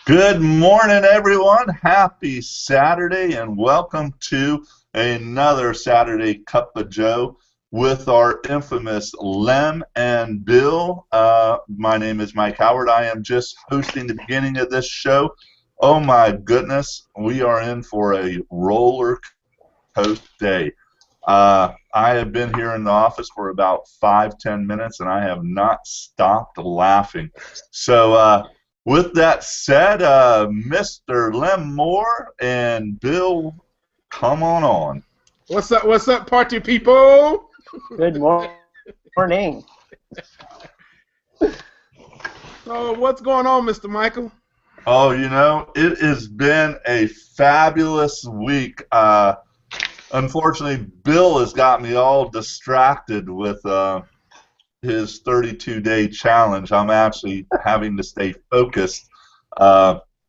Good morning, everyone. Happy Saturday, and welcome to another Saturday Cup of Joe with our infamous Lem and Bill. My name is Mike Howard. I am just hosting the beginning of this show. Oh my goodness, we are in for a roller coaster day. I have been here in the office for about 5-10 minutes, and I have not stopped laughing. So, with that said, Mr. Lem Moore and Bill, come on. What's up, party people? Good morning. So, what's going on, Mr. Michael? Oh, it has been a fabulous week. Unfortunately, Bill has got me all distracted with his 32-day challenge. I'm actually having to stay focused,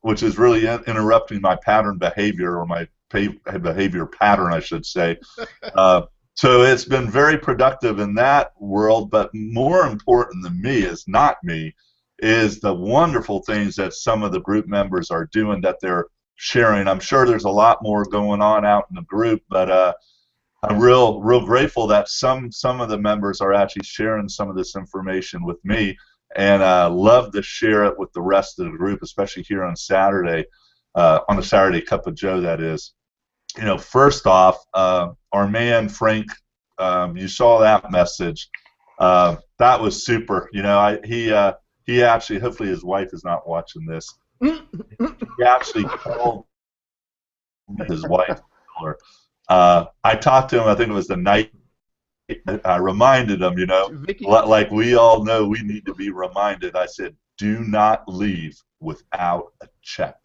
which is really interrupting my pattern behavior, or my behavior pattern, I should say. So it's been very productive in that world, but more important than me is not me, is the wonderful things that some of the group members are doing that they're sharing. I'm sure there's a lot more going on out in the group, but I'm real grateful that some of the members are actually sharing some of this information with me, and love to share it with the rest of the group, especially here on Saturday, on the Saturday Cup of Joe, that is. First off, our man Frank, you saw that message. That was super. He actually, hopefully his wife is not watching this. He actually called his wife. I talked to him, I think it was the night. I reminded him, like we all know we need to be reminded. I said, do not leave without a check.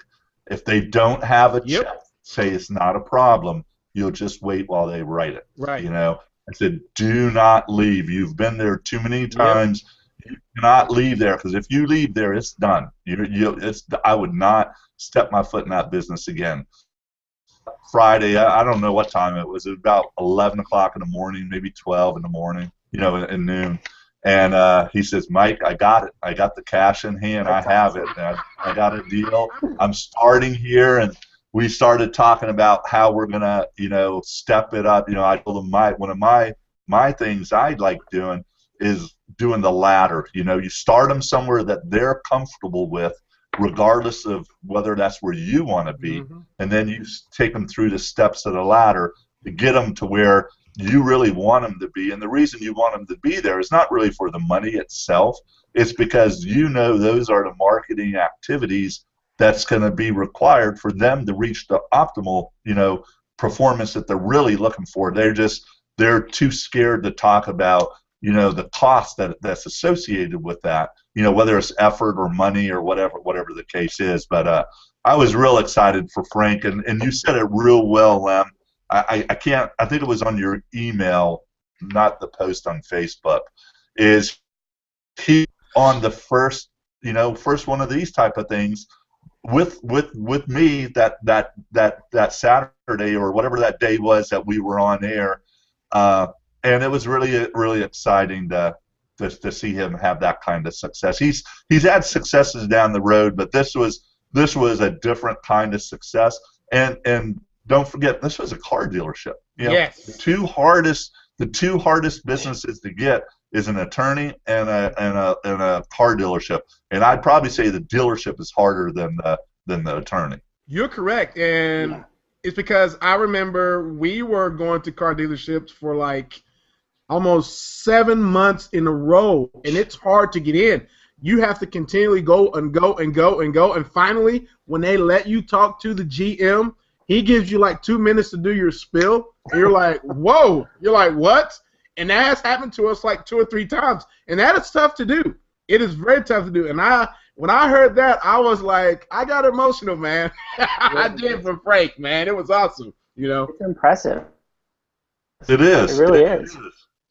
If they don't have a check, say it's not a problem. You'll just wait while they write it. Right. I said, do not leave. You've been there too many times. You cannot leave there, because if you leave there, it's done. I would not step my foot in that business again. Friday, I don't know what time it was. It was about 11 o'clock in the morning, maybe 12 in the morning, in noon. And he says, Mike, I got it. I got the cash in hand. I have it. I got a deal. I'm starting here. And we started talking about how we're going to, step it up. I told him one of my things I like doing is doing the ladder. You start them somewhere that they're comfortable with, regardless of whether that's where you want to be, and then you take them through the steps of the ladder to get them to where you really want them to be. And the reason you want them to be there is not really for the money itself. It's because those are the marketing activities that's going to be required for them to reach the optimal, performance that they're really looking for. They're too scared to talk about, the cost that's associated with that, whether it's effort or money or whatever the case is. But I was real excited for Frank, and you said it real well, Lem. I think it was on your email, not the post on Facebook. Is he on the first one of these type of things with me that Saturday, or whatever that day was that we were on air. And it was really exciting to see him have that kind of success. He's had successes down the road, but this was a different kind of success. And don't forget, this was a car dealership. Yes. The two hardest businesses to get is an attorney and a car dealership. And I'd probably say the dealership is harder than the attorney. You're correct, and it's because I remember we were going to car dealerships for like almost 7 months in a row, and it's hard to get in. You have to continually go, and finally, when they let you talk to the GM, he gives you like 2 minutes to do your spiel, and you're like, whoa, you're like, what? And that has happened to us like 2 or 3 times, and that is tough to do. It is very tough to do, and when I heard that, I was like, I got emotional, man. I did for Frank, man. It was awesome, It's impressive. It is. It really is.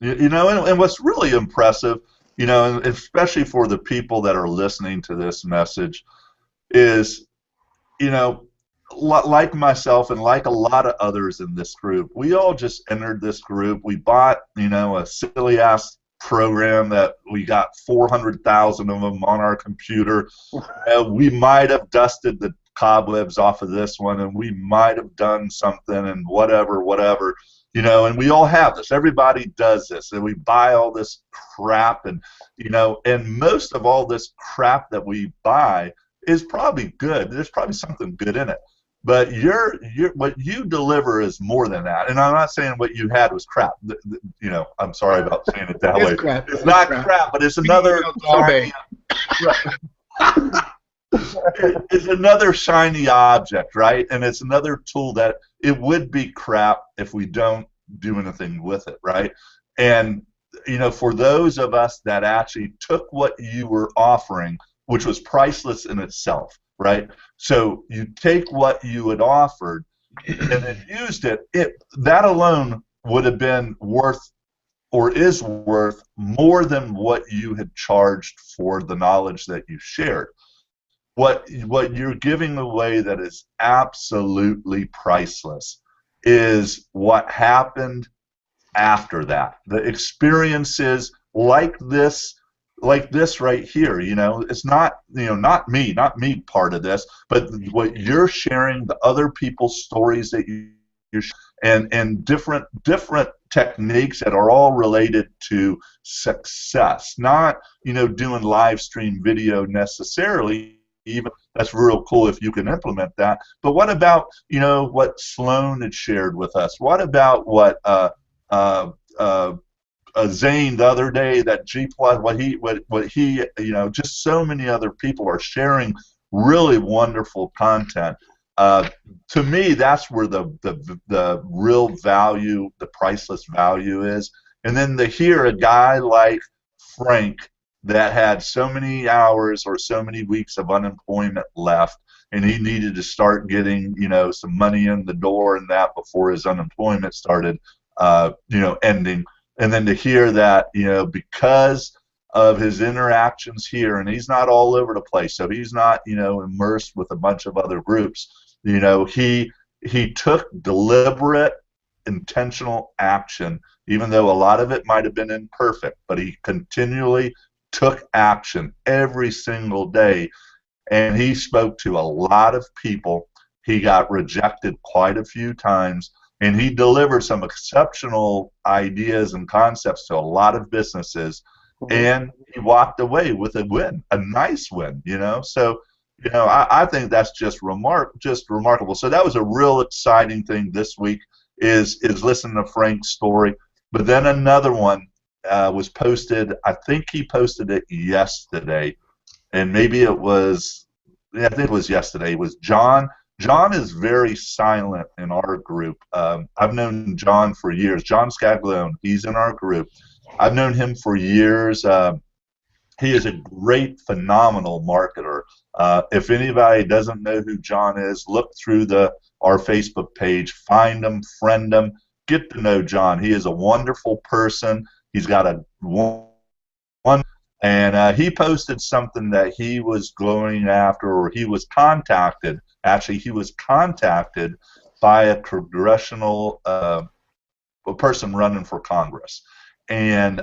And what's really impressive, and especially for the people that are listening to this message, is, like myself and like a lot of others in this group, we all just entered this group. We bought, a silly-ass program that we got 400,000 of them on our computer. We might have dusted the cobwebs off of this one, and we might have done something, and whatever, you know. And we all have this. Everybody does this, and we buy all this crap, and you know, and most of all this crap that we buy is probably good. There's probably something good in it. But what you deliver is more than that. And I'm not saying what you had was crap. You know, I'm sorry about saying it that way. Crap. It's not crap, but it's another shiny, it's another shiny object, right? And it's another tool that it would be crap if we don't do anything with it, right? And you know, for those of us that actually took what you were offering, which was priceless in itself, right? So you take what you had offered and then used it, that alone would have been worth, or is worth, more than what you had charged for the knowledge that you shared. What you're giving away that is absolutely priceless is what happened after that. The experiences like this right here, you know, it's not, you know, not me part of this, but what you're sharing, the other people's stories that you're and different techniques that are all related to success, not, you know, doing live stream video necessarily. Even that's real cool if you can implement that. But what about, you know, what Sloan had shared with us? What about what Zane the other day, that G Plus, what he, you know, just so many other people are sharing really wonderful content. To me, that's where the real value, the priceless value is. And then to hear a guy like Frank that had so many hours or so many weeks of unemployment left, and he needed to start getting, you know, some money in the door and that before his unemployment started, you know, ending. And then to hear that, you know, because of his interactions here, and he's not all over the place, so he's not, you know, immersed with a bunch of other groups. You know, he took deliberate, intentional action, even though a lot of it might have been imperfect, but he continually took action every single day, and he spoke to a lot of people. He got rejected quite a few times, and he delivered some exceptional ideas and concepts to a lot of businesses, and he walked away with a win, a nice win, you know. So, you know, I think that's just remarkable. So that was a real exciting thing this week, is listening to Frank's story. But then another one was posted. I think he posted it yesterday, and maybe it was, yeah, I think it was yesterday. It was John. John is very silent in our group. I've known John for years. John Scaglione, he's in our group. I've known him for years. He is a great, phenomenal marketer. If anybody doesn't know who John is, look through our Facebook page, find him, friend him, get to know John. He is a wonderful person. He's got a one, and he posted something that he was going after, or he was contacted. Actually, he was contacted by a congressional a person running for Congress, and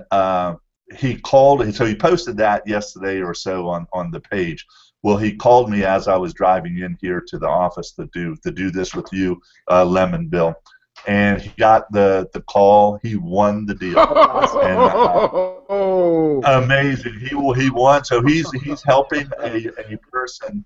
he called. So he posted that yesterday or so on the page. Well, he called me as I was driving in here to the office to do this with you, Lemon Bill. And he got the call. He won the deal. And, amazing. He won. So he's helping a person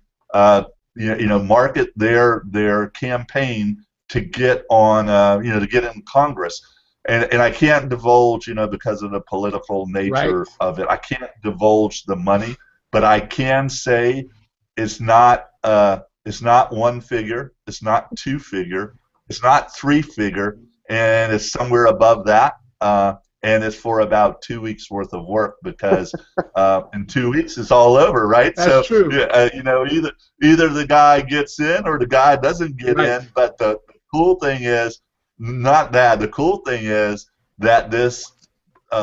you know, market their campaign to get on you know, to get in Congress. And I can't divulge, you know, because of the political nature of it. I can't divulge the money, but I can say it's not one figure, it's not two figure. It's not three figure, and it's somewhere above that, and it's for about 2 weeks worth of work, because in 2 weeks it's all over, right? That's true. You know, either the guy gets in or the guy doesn't get in. But the cool thing is not that. The cool thing is that this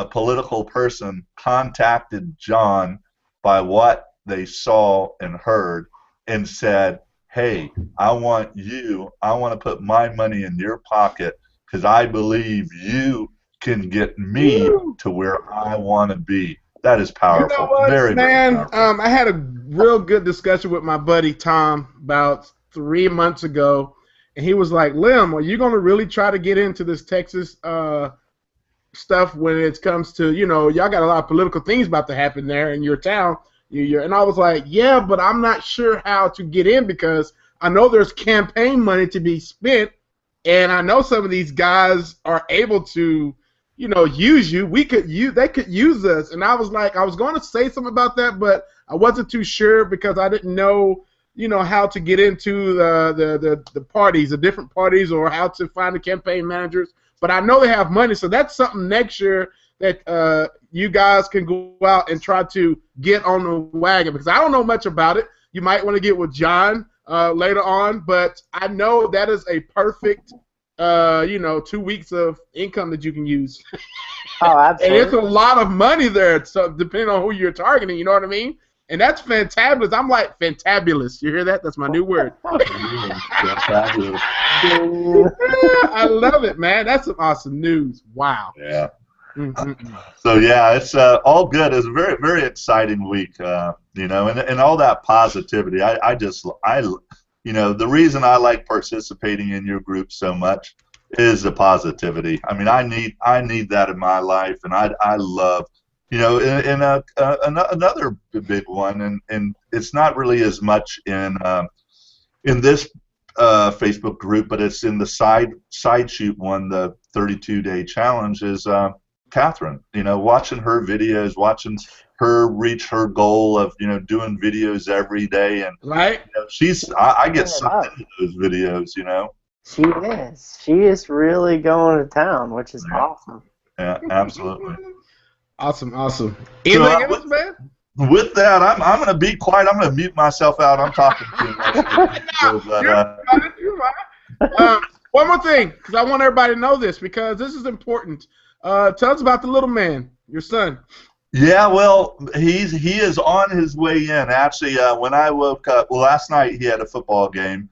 political person contacted John by what they saw and heard, and said, hey, I want to put my money in your pocket because I believe you can get me to where I want to be. That is You powerful. know what, very, man? very powerful. I had a real good discussion with my buddy Tom about 3 months ago, and he was like, "Lim, are you going to really try to get into this Texas stuff when it comes to, y'all got a lot of political things about to happen there in your town?" And I was like, "Yeah, but I'm not sure how to get in because I know there's campaign money to be spent, and I know some of these guys are able to." Use you. They could use us. And I was like, I was going to say something about that, but I wasn't too sure because I didn't know, how to get into the parties, the different parties, or how to find the campaign managers. But I know they have money, so that's something next year that you guys can go out and try to get on the wagon because I don't know much about it. You might want to get with John later on, but I know that is a perfect 2 weeks of income that you can use. Oh, absolutely. And it's a lot of money there, so depending on who you're targeting, you know what I mean? And that's fantabulous. I'm like, fantabulous. You hear that? That's my new word. Fantabulous. I love it, man. That's some awesome news. Wow. Yeah. Mm-mm-mm. So yeah, it's all good. It's a very, very exciting week, and all that positivity. The reason I like participating in your group so much is the positivity. I mean, I need that in my life, and I love, another big one, and it's not really as much in this Facebook group, but it's in the side shoot one, the 32-day challenge is Catherine. Watching her videos, watching her reach her goal of doing videos every day, and right. I get sucked into those videos. She is really going to town, which is awesome. Yeah, absolutely. Awesome. Anything else, man? With that, I'm going to be quiet. I'm going to mute myself out. I'm talking too much. One more thing, because I want everybody to know this, because this is important. Tell us about the little man, your son. Yeah, well, he is on his way in. Actually, when I woke up, last night he had a football game.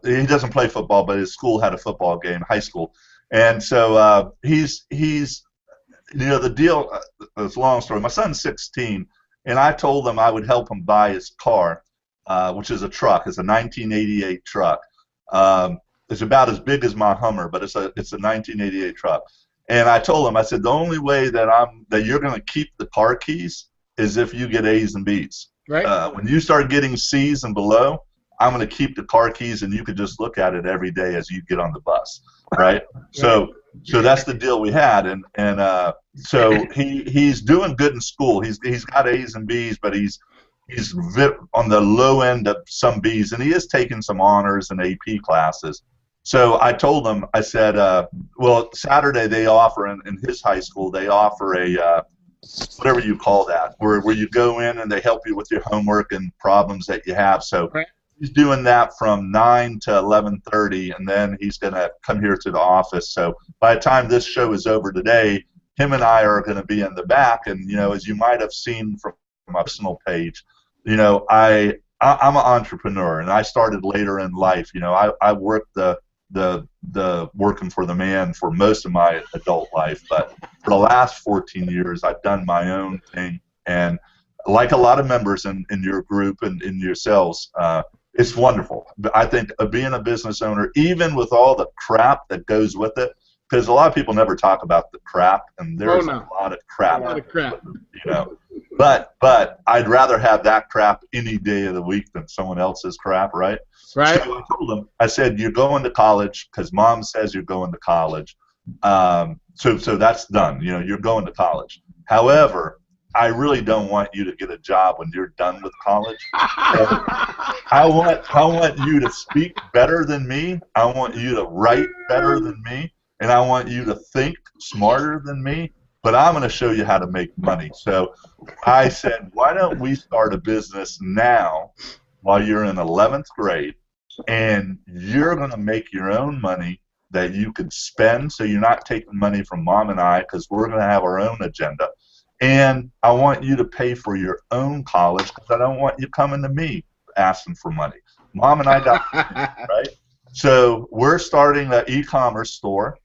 He doesn't play football, but his school had a football game, high school, and so he's the deal. It's a long story. My son's 16, and I told him I would help him buy his car, which is a truck. It's a 1988 truck. It's about as big as my Hummer, but it's a 1988 truck. And I told him, I said, the only way that you're going to keep the car keys is if you get A's and B's. Right. When you start getting C's and below, I'm going to keep the car keys, and you could just look at it every day as you get on the bus, right? So that's the deal we had, and so he's doing good in school. He's got A's and B's, but he's on the low end of some B's, and he is taking some honors and AP classes. So I told him, I said, Saturday they offer in his high school, they offer a whatever you call that, where you go in and they help you with your homework and problems that you have. So he's doing that from 9 to 11:30, and then he's going to come here to the office. So by the time this show is over today, him and I are going to be in the back. And as you might have seen from my personal page, I'm an entrepreneur, and I started later in life. I worked the working for the man for most of my adult life, but for the last 14 years I've done my own thing, and like a lot of members in your group and in yourselves, it's wonderful. I think being a business owner, even with all the crap that goes with it, because a lot of people never talk about the crap, and there's a lot of crap. But I'd rather have that crap any day of the week than someone else's crap, right? Right. So I told him, I said, you're going to college because Mom says you're going to college. So that's done. You're going to college. However, I really don't want you to get a job when you're done with college. I want you to speak better than me. I want you to write better than me, and I want you to think smarter than me. But I'm going to show you how to make money. So I said, why don't we start a business now while you're in 11th grade, and you're going to make your own money that you can spend, so you're not taking money from Mom and I, because we're going to have our own agenda. And I want you to pay for your own college, because I don't want you coming to me asking for money. Mom and I got money, right? So we're starting an e-commerce store.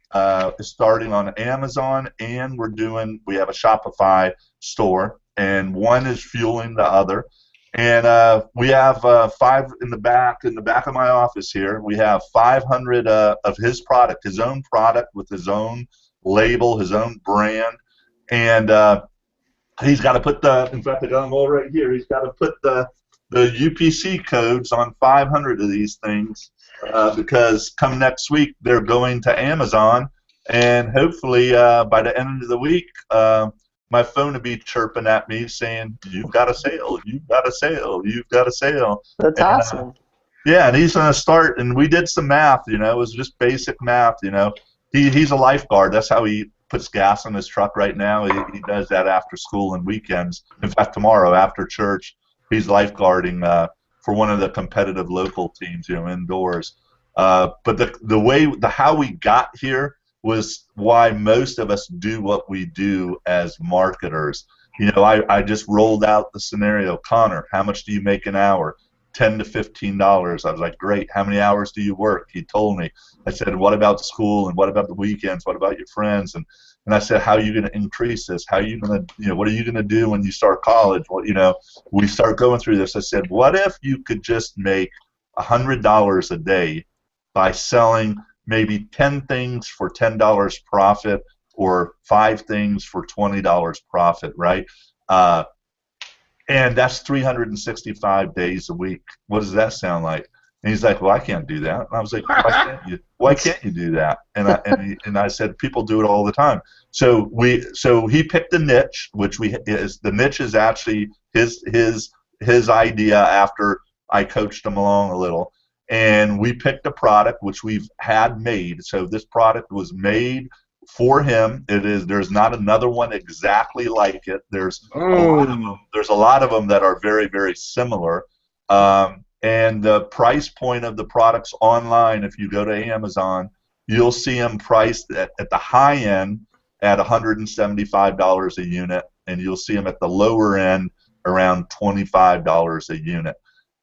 is starting on Amazon, and we have a Shopify store, and one is fueling the other. And we have 5 in the back of my office here. We have 500 of his product, his own product with his own label, his own brand, and he's got to put in fact, I got them all right here. He's got to put the UPC codes on 500 of these things because come next week they're going to Amazon, and hopefully by the end of the week my phone will be chirping at me saying, "You've got a sale, you've got a sale, you've got a sale." That's awesome. Yeah, and he's going to start, and we did some math, it was just basic math, He's a lifeguard. That's how he puts gas in his truck right now. He does that after school and weekends. In fact, tomorrow after church, he's lifeguarding for one of the competitive local teams, indoors. But how we got here was why most of us do what we do as marketers. I just rolled out the scenario. Connor, how much do you make an hour? $10 to $15. I was like, great. How many hours do you work? He told me. I said, what about school, and what about the weekends? What about your friends? And I said, how are you going to increase this? How are you going to, what are you going to do when you start college? We start going through this. I said, what if you could just make $100 a day by selling maybe 10 things for $10 profit or 5 things for $20 profit, right? And that's 365 days a week. What does that sound like? And he's like, well, I can't do that. And I was like, why can't you do that? And I said, people do it all the time. So he picked a niche, the niche is actually his idea after I coached him along a little. And we picked a product which we've had made. So this product was made for him. There's not another one exactly like it. There's a lot of them that are very, very similar. And the price point of the products online, if you go to Amazon, you'll see them priced at the high end at $175 a unit, and you'll see them at the lower end around $25 a unit.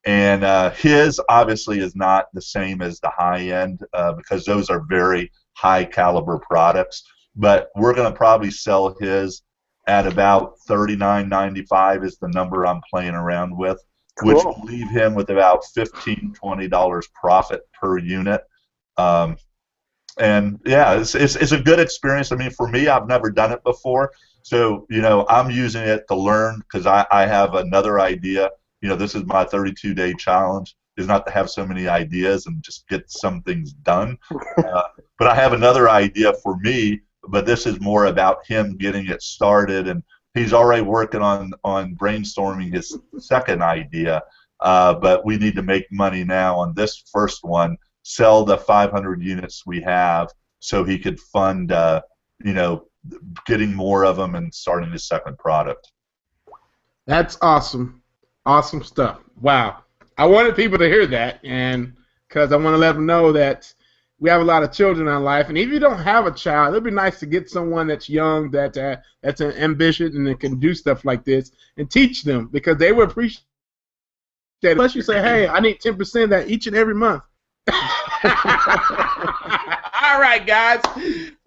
And his obviously is not the same as the high end because those are very high caliber products. But we're going to probably sell his at about $39.95 is the number I'm playing around with, cool. Which will leave him with about $15, $20 profit per unit. And yeah, it's a good experience. I mean, for me, I've never done it before, so I'm using it to learn because I have another idea. This is my 32-day challenge, is not to have so many ideas and just get some things done. But I have another idea for me, but this is more about him getting it started, and he's already working on brainstorming his second idea. But we need to make money now on this first one, sell the 500 units we have so he could fund, getting more of them and starting his second product. That's awesome. Awesome stuff. Wow. I wanted people to hear that, and because I want to let them know that we have a lot of children in our life, and if you don't have a child, it'd be nice to get someone that's young, that's an ambitious, and that can do stuff like this, and teach them, because they would appreciate it. Plus, you say, hey, I need 10% of that each and every month. All right, guys.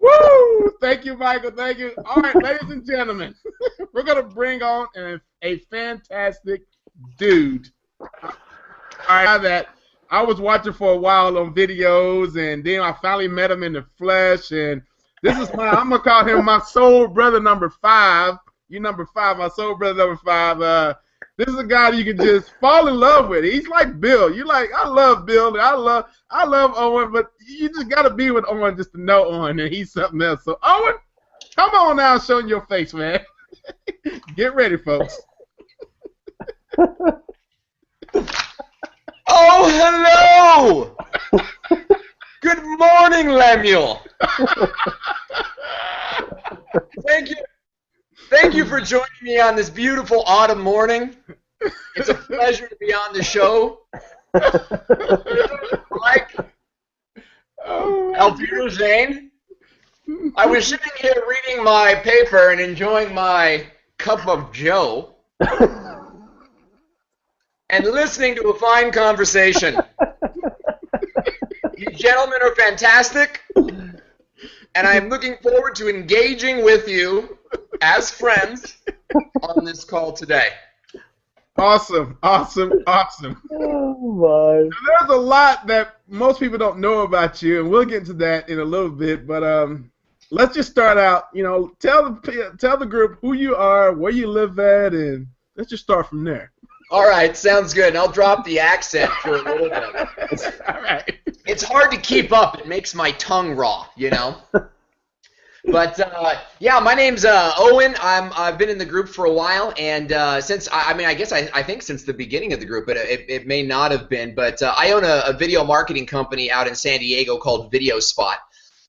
Woo! Thank you, Michael. Thank you. All right, ladies and gentlemen, we're going to bring on a fantastic dude. That I was watching for a while on videos, and then I finally met him in the flesh, and this is I'm going to call him my soul brother number 5. You number 5, my soul brother number 5. This is a guy that you can just fall in love with. He's like Bill. You like, I love Bill, and I love Owen, but you just got to be with Owen just to know Owen, and he's something else. So, Owen, come on now, show your face, man. Get ready, folks. Oh, hello! Good morning, Lemuel. Thank you for joining me on this beautiful autumn morning. It's a pleasure to be on the show. Mike, Alfredo Zane. I was sitting here reading my paper and enjoying my cup of joe and listening to a fine conversation. You gentlemen are fantastic, and I'm looking forward to engaging with you as friends on this call today. Awesome. Oh my. There's a lot that most people don't know about you, and we'll get into that in a little bit. But let's just start out. Tell the group who you are, where you live at, and let's just start from there. All right, sounds good. And I'll drop the accent for a little bit. All right. It's hard to keep up. It makes my tongue raw, But yeah, my name's Owen. I've been in the group for a while, and since I think since the beginning of the group, but it may not have been. But I own a video marketing company out in San Diego called Video Spot,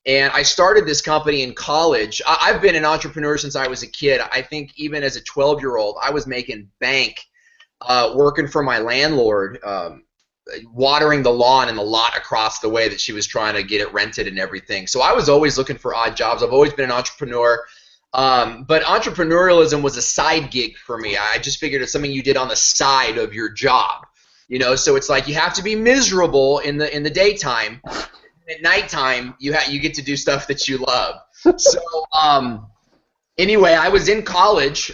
and I started this company in college. I've been an entrepreneur since I was a kid. I think even as a 12-year-old, I was making bank working for my landlord. Watering the lawn in the lot across the way that she was trying to get it rented and everything. So I was always looking for odd jobs. I've always been an entrepreneur. But entrepreneurialism was a side gig for me. I just figured it's something you did on the side of your job. So it's like you have to be miserable in the daytime. At nighttime, you get to do stuff that you love. So anyway, I was in college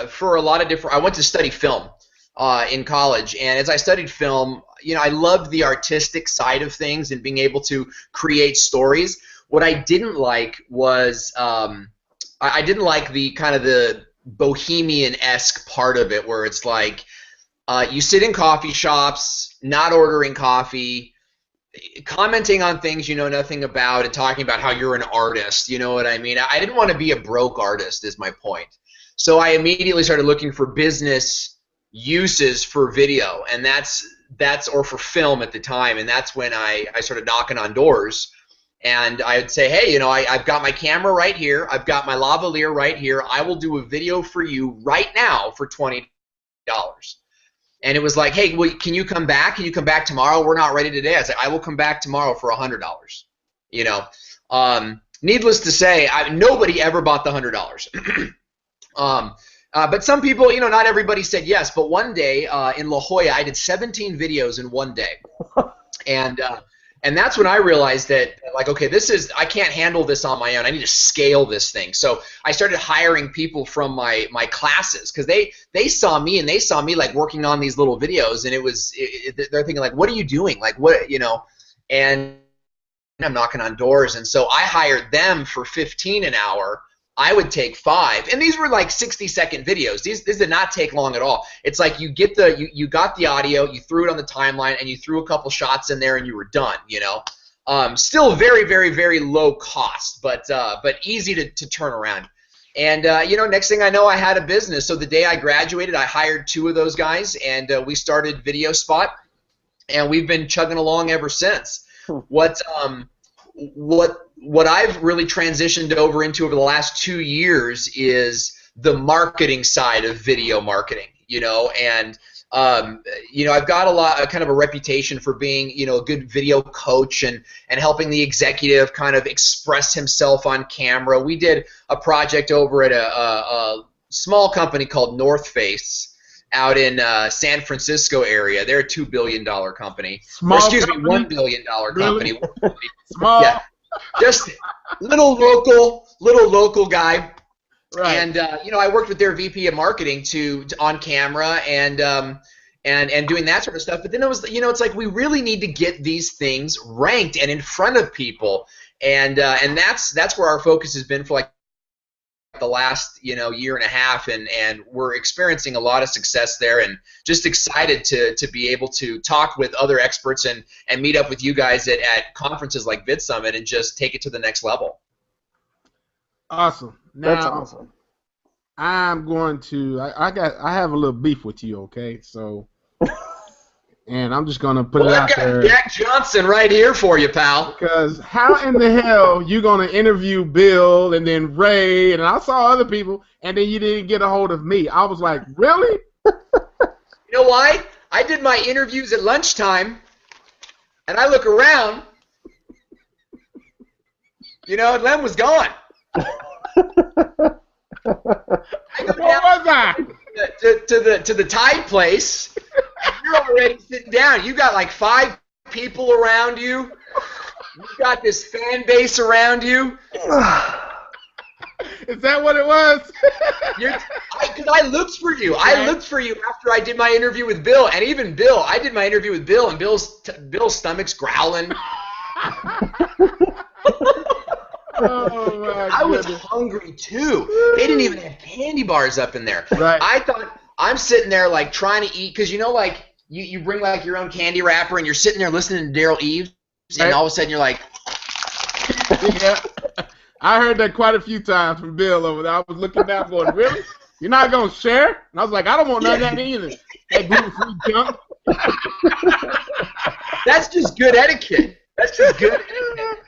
for a lot of different. I went to study film. In college, and as I studied film, I loved the artistic side of things and being able to create stories. What I didn't like was I didn't like the kind of the bohemian-esque part of it, where it's like you sit in coffee shops, not ordering coffee, commenting on things you know nothing about, and talking about how you're an artist. You know what I mean? I didn't want to be a broke artist, is my point. So I immediately started looking for business uses for video, and that's or for film at the time, and that's when I started knocking on doors, and I would say, hey, I've got my camera right here, I've got my lavalier right here, I will do a video for you right now for $20. And it was like, hey, well, can you come back? Can you come back tomorrow? We're not ready today. I was like, I will come back tomorrow for $100. Needless to say, nobody ever bought the $100. But some people, not everybody said yes. But one day in La Jolla, I did 17 videos in one day, and that's when I realized that, like, okay, I can't handle this on my own. I need to scale this thing. So I started hiring people from my classes, because they saw me, and they saw me like working on these little videos, and they're thinking like, what are you doing? Like, what, and I'm knocking on doors, and so I hired them for $15 an hour. I would take 5, and these were like 60-second videos. These did not take long at all. It's like you got the audio, you threw it on the timeline, and you threw a couple shots in there, and you were done. Still very, very, very low cost, but easy to turn around. And next thing I know, I had a business. So the day I graduated, I hired 2 of those guys, and we started Video Spot, and we've been chugging along ever since. What I've really transitioned over the last 2 years is the marketing side of video marketing, and I've got kind of a reputation for being, a good video coach and helping the executive kind of express himself on camera. We did a project over at a small company called North Face out in San Francisco area. They're a $2 billion company. $1 billion company. Really? Small. Yeah. Just little local guy, right. And I worked with their VP of marketing on camera and doing that sort of stuff. But then it was, it's like we really need to get these things ranked and in front of people, and that's where our focus has been for like the last year and a half, and we're experiencing a lot of success there, and just excited to be able to talk with other experts and meet up with you guys at conferences like VidSummit and just take it to the next level. Awesome. Now, that's awesome. I'm going to I have a little beef with you, okay? So and I'm just gonna put it out there. Jack Johnson right here for you, pal. Because how in the hell you gonna interview Bill and then Ray and I saw other people and then you didn't get a hold of me? I was like, really? You know why? I did my interviews at lunchtime, and I look around, and Lem was gone. Where was I? To the Tide place. You're already sitting down. You got like 5 people around you. You got this fan base around you. Is that what it was? Because I looked for you. I looked for you after I did my interview with Bill, and even Bill. I did my interview with Bill, and Bill's stomach's growling. Oh my I was goodness. hungry too. They didn't even have candy bars up in there. Right. I thought I'm sitting there like trying to eat because like you bring like your own candy wrapper and you're sitting there listening to Daryl Eves, and Right. all of a sudden you're like, Yeah. I heard that quite a few times from Bill over there. I was looking down going, really? You're not going to share? And I was like, I don't want none of that either. That gluten-free junk. that's just good etiquette. That's just good etiquette.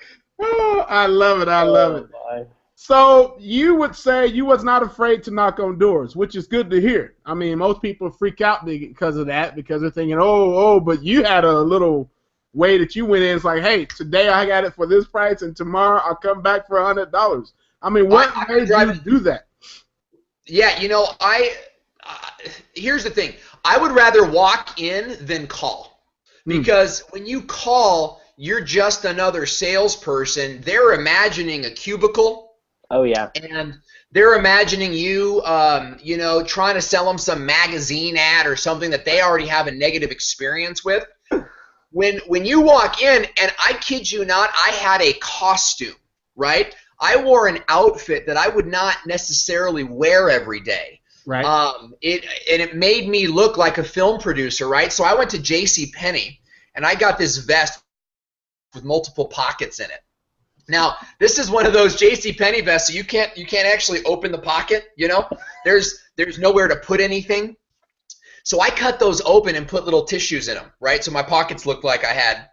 Oh, I love it. I love it. My. So you would say you was not afraid to knock on doors, which is good to hear. I mean, most people freak out because of that, because they're thinking, oh, but you had a little way that you went in. It's like, hey, today I got it for this price, and tomorrow I'll come back for $100. I mean, what made you do that? Yeah, here's the thing. I would rather walk in than call. Because when you call, you're just another salesperson. They're imagining a cubicle. Oh, yeah. And they're imagining you, trying to sell them some magazine ad or something that they already have a negative experience with. When you walk in, and I kid you not, I had a costume, right? I wore an outfit that I would not necessarily wear every day. Right. It made me look like a film producer, right? So I went to JCPenney, and I got this vest with multiple pockets in it. Now, this is one of those JCPenney vests, so you can't actually open the pocket, There's nowhere to put anything. So I cut those open and put little tissues in them, right? So my pockets looked like I had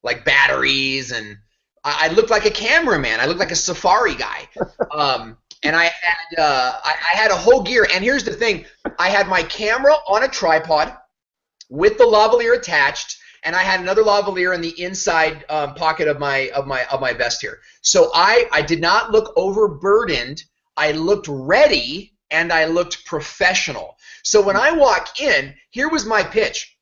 like batteries, and I looked like a cameraman. I looked like a safari guy. And I had a whole gear. And here's the thing. I had my camera on a tripod with the lavalier attached, and I had another lavalier in the inside pocket of my vest here. So I did not look overburdened. I looked ready, and I looked professional. So when I walk in, here was my pitch.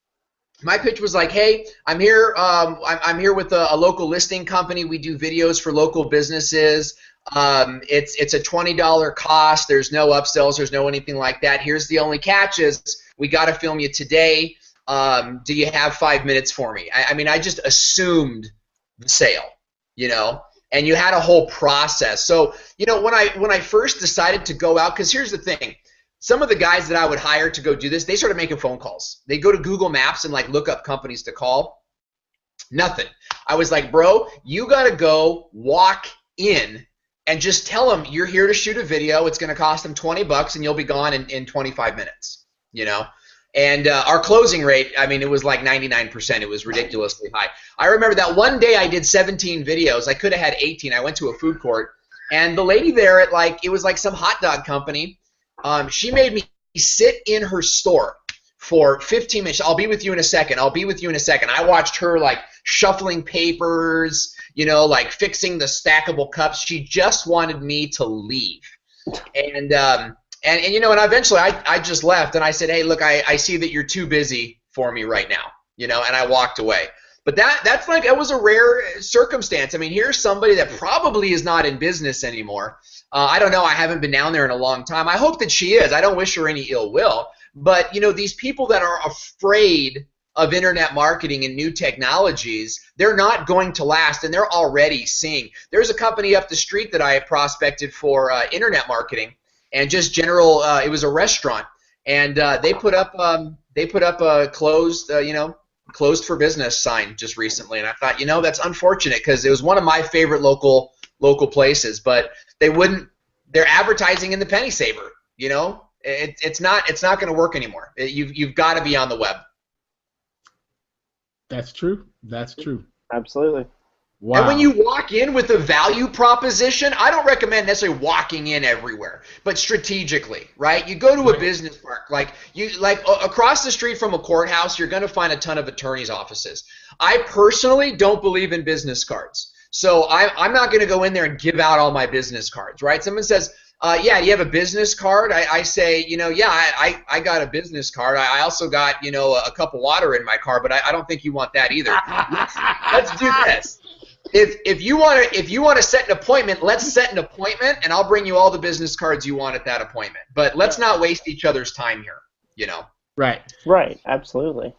My pitch was like, hey, I'm here with a local listing company. We do videos for local businesses. It's a $20 cost. There's no upsells. There's no anything like that. Here's the only catch is we got to film you today. Do you have 5 minutes for me? I mean, I just assumed the sale, and you had a whole process. So, when I first decided to go out, because here's the thing. Some of the guys that I would hire to go do this, they started making phone calls. They go to Google Maps and look up companies to call. Nothing. I was like, bro, you got to go walk in and just tell them you're here to shoot a video. It's going to cost them $20 and you'll be gone in 25 minutes, And our closing rate, I mean, it was like 99%. It was ridiculously high. I remember that one day I did 17 videos. I could have had 18. I went to a food court, and the lady there at it was like some hot dog company. She made me sit in her store for 15 minutes. I'll be with you in a second. I'll be with you in a second. I watched her shuffling papers, fixing the stackable cups. She just wanted me to leave. And eventually I just left, and I said, hey, look, I see that you're too busy for me right now, and I walked away. But that was a rare circumstance. I mean, here's somebody that probably is not in business anymore. I don't know. I haven't been down there in a long time. I hope that she is. I don't wish her any ill will. But, these people that are afraid of internet marketing and new technologies, they're not going to last, and they're already seeing. There's a company up the street that I prospected for internet marketing and just general. It was a restaurant, and they put up a closed closed for business sign just recently, and I thought, that's unfortunate because it was one of my favorite local places, but they wouldn't. They're advertising in the penny saver. It's not going to work anymore. You've got to be on the web. That's true. That's true. Absolutely. Wow. And when you walk in with a value proposition, I don't recommend necessarily walking in everywhere, but strategically, right? You go to a business park, across the street from a courthouse, you're going to find a ton of attorneys' offices. I personally don't believe in business cards. So I'm not going to go in there and give out all my business cards, right? Someone says, yeah, do you have a business card? I say, yeah, I got a business card. I also got, a cup of water in my car, but I don't think you want that either. let's do this. If you want to set an appointment, let's set an appointment, and I'll bring you all the business cards you want at that appointment. But let's not waste each other's time here. You know. Right. Right. Absolutely.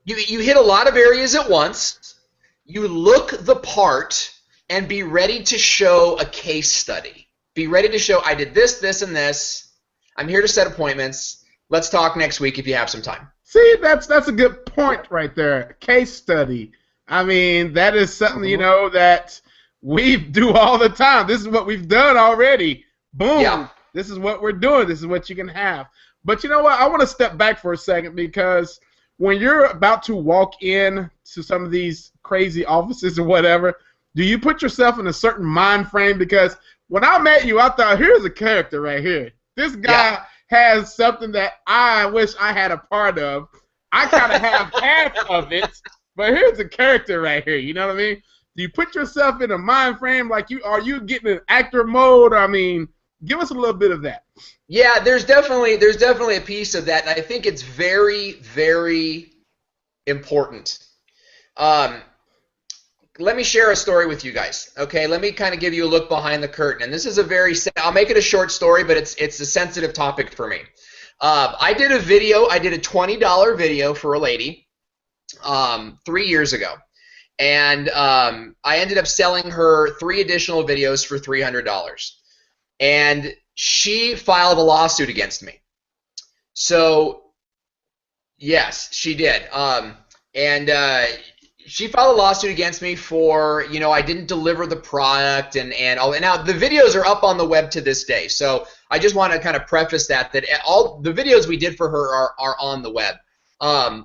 You hit a lot of areas at once. You look the part, and be ready to show a case study. Be ready to show I did this, this, and this. I'm here to set appointments. Let's talk next week if you have some time. See, that's a good point right there. Case study. I mean, that is something, you know, that we do all the time. This is what we've done already. Boom. Yeah. This is what we're doing. This is what you can have. But you know what? I want to step back for a second, because when you're about to walk in to some of these crazy offices or whatever, do you put yourself in a certain mind frame? Because when I met you, I thought, here's a character right here. This guy has something that I wish I had a part of. I kind of have half of it, but here's a character right here. You know what I mean? Do you put yourself in a mind frame like are you getting in actor mode? I mean, give us a little bit of that. Yeah, there's definitely a piece of that, and I think it's very, very important. Let me share a story with you guys. Okay, let me kind of give you a look behind the curtain, and this is I'll make it a short story, but it's a sensitive topic for me. I did a $20 video for a lady 3 years ago, and I ended up selling her 3 additional videos for $300, and she filed a lawsuit against me. So yes, she did, she filed a lawsuit against me for, you know, I didn't deliver the product and all. And now the videos are up on the web to this day. So I just want to kind of preface that all the videos we did for her are on the web.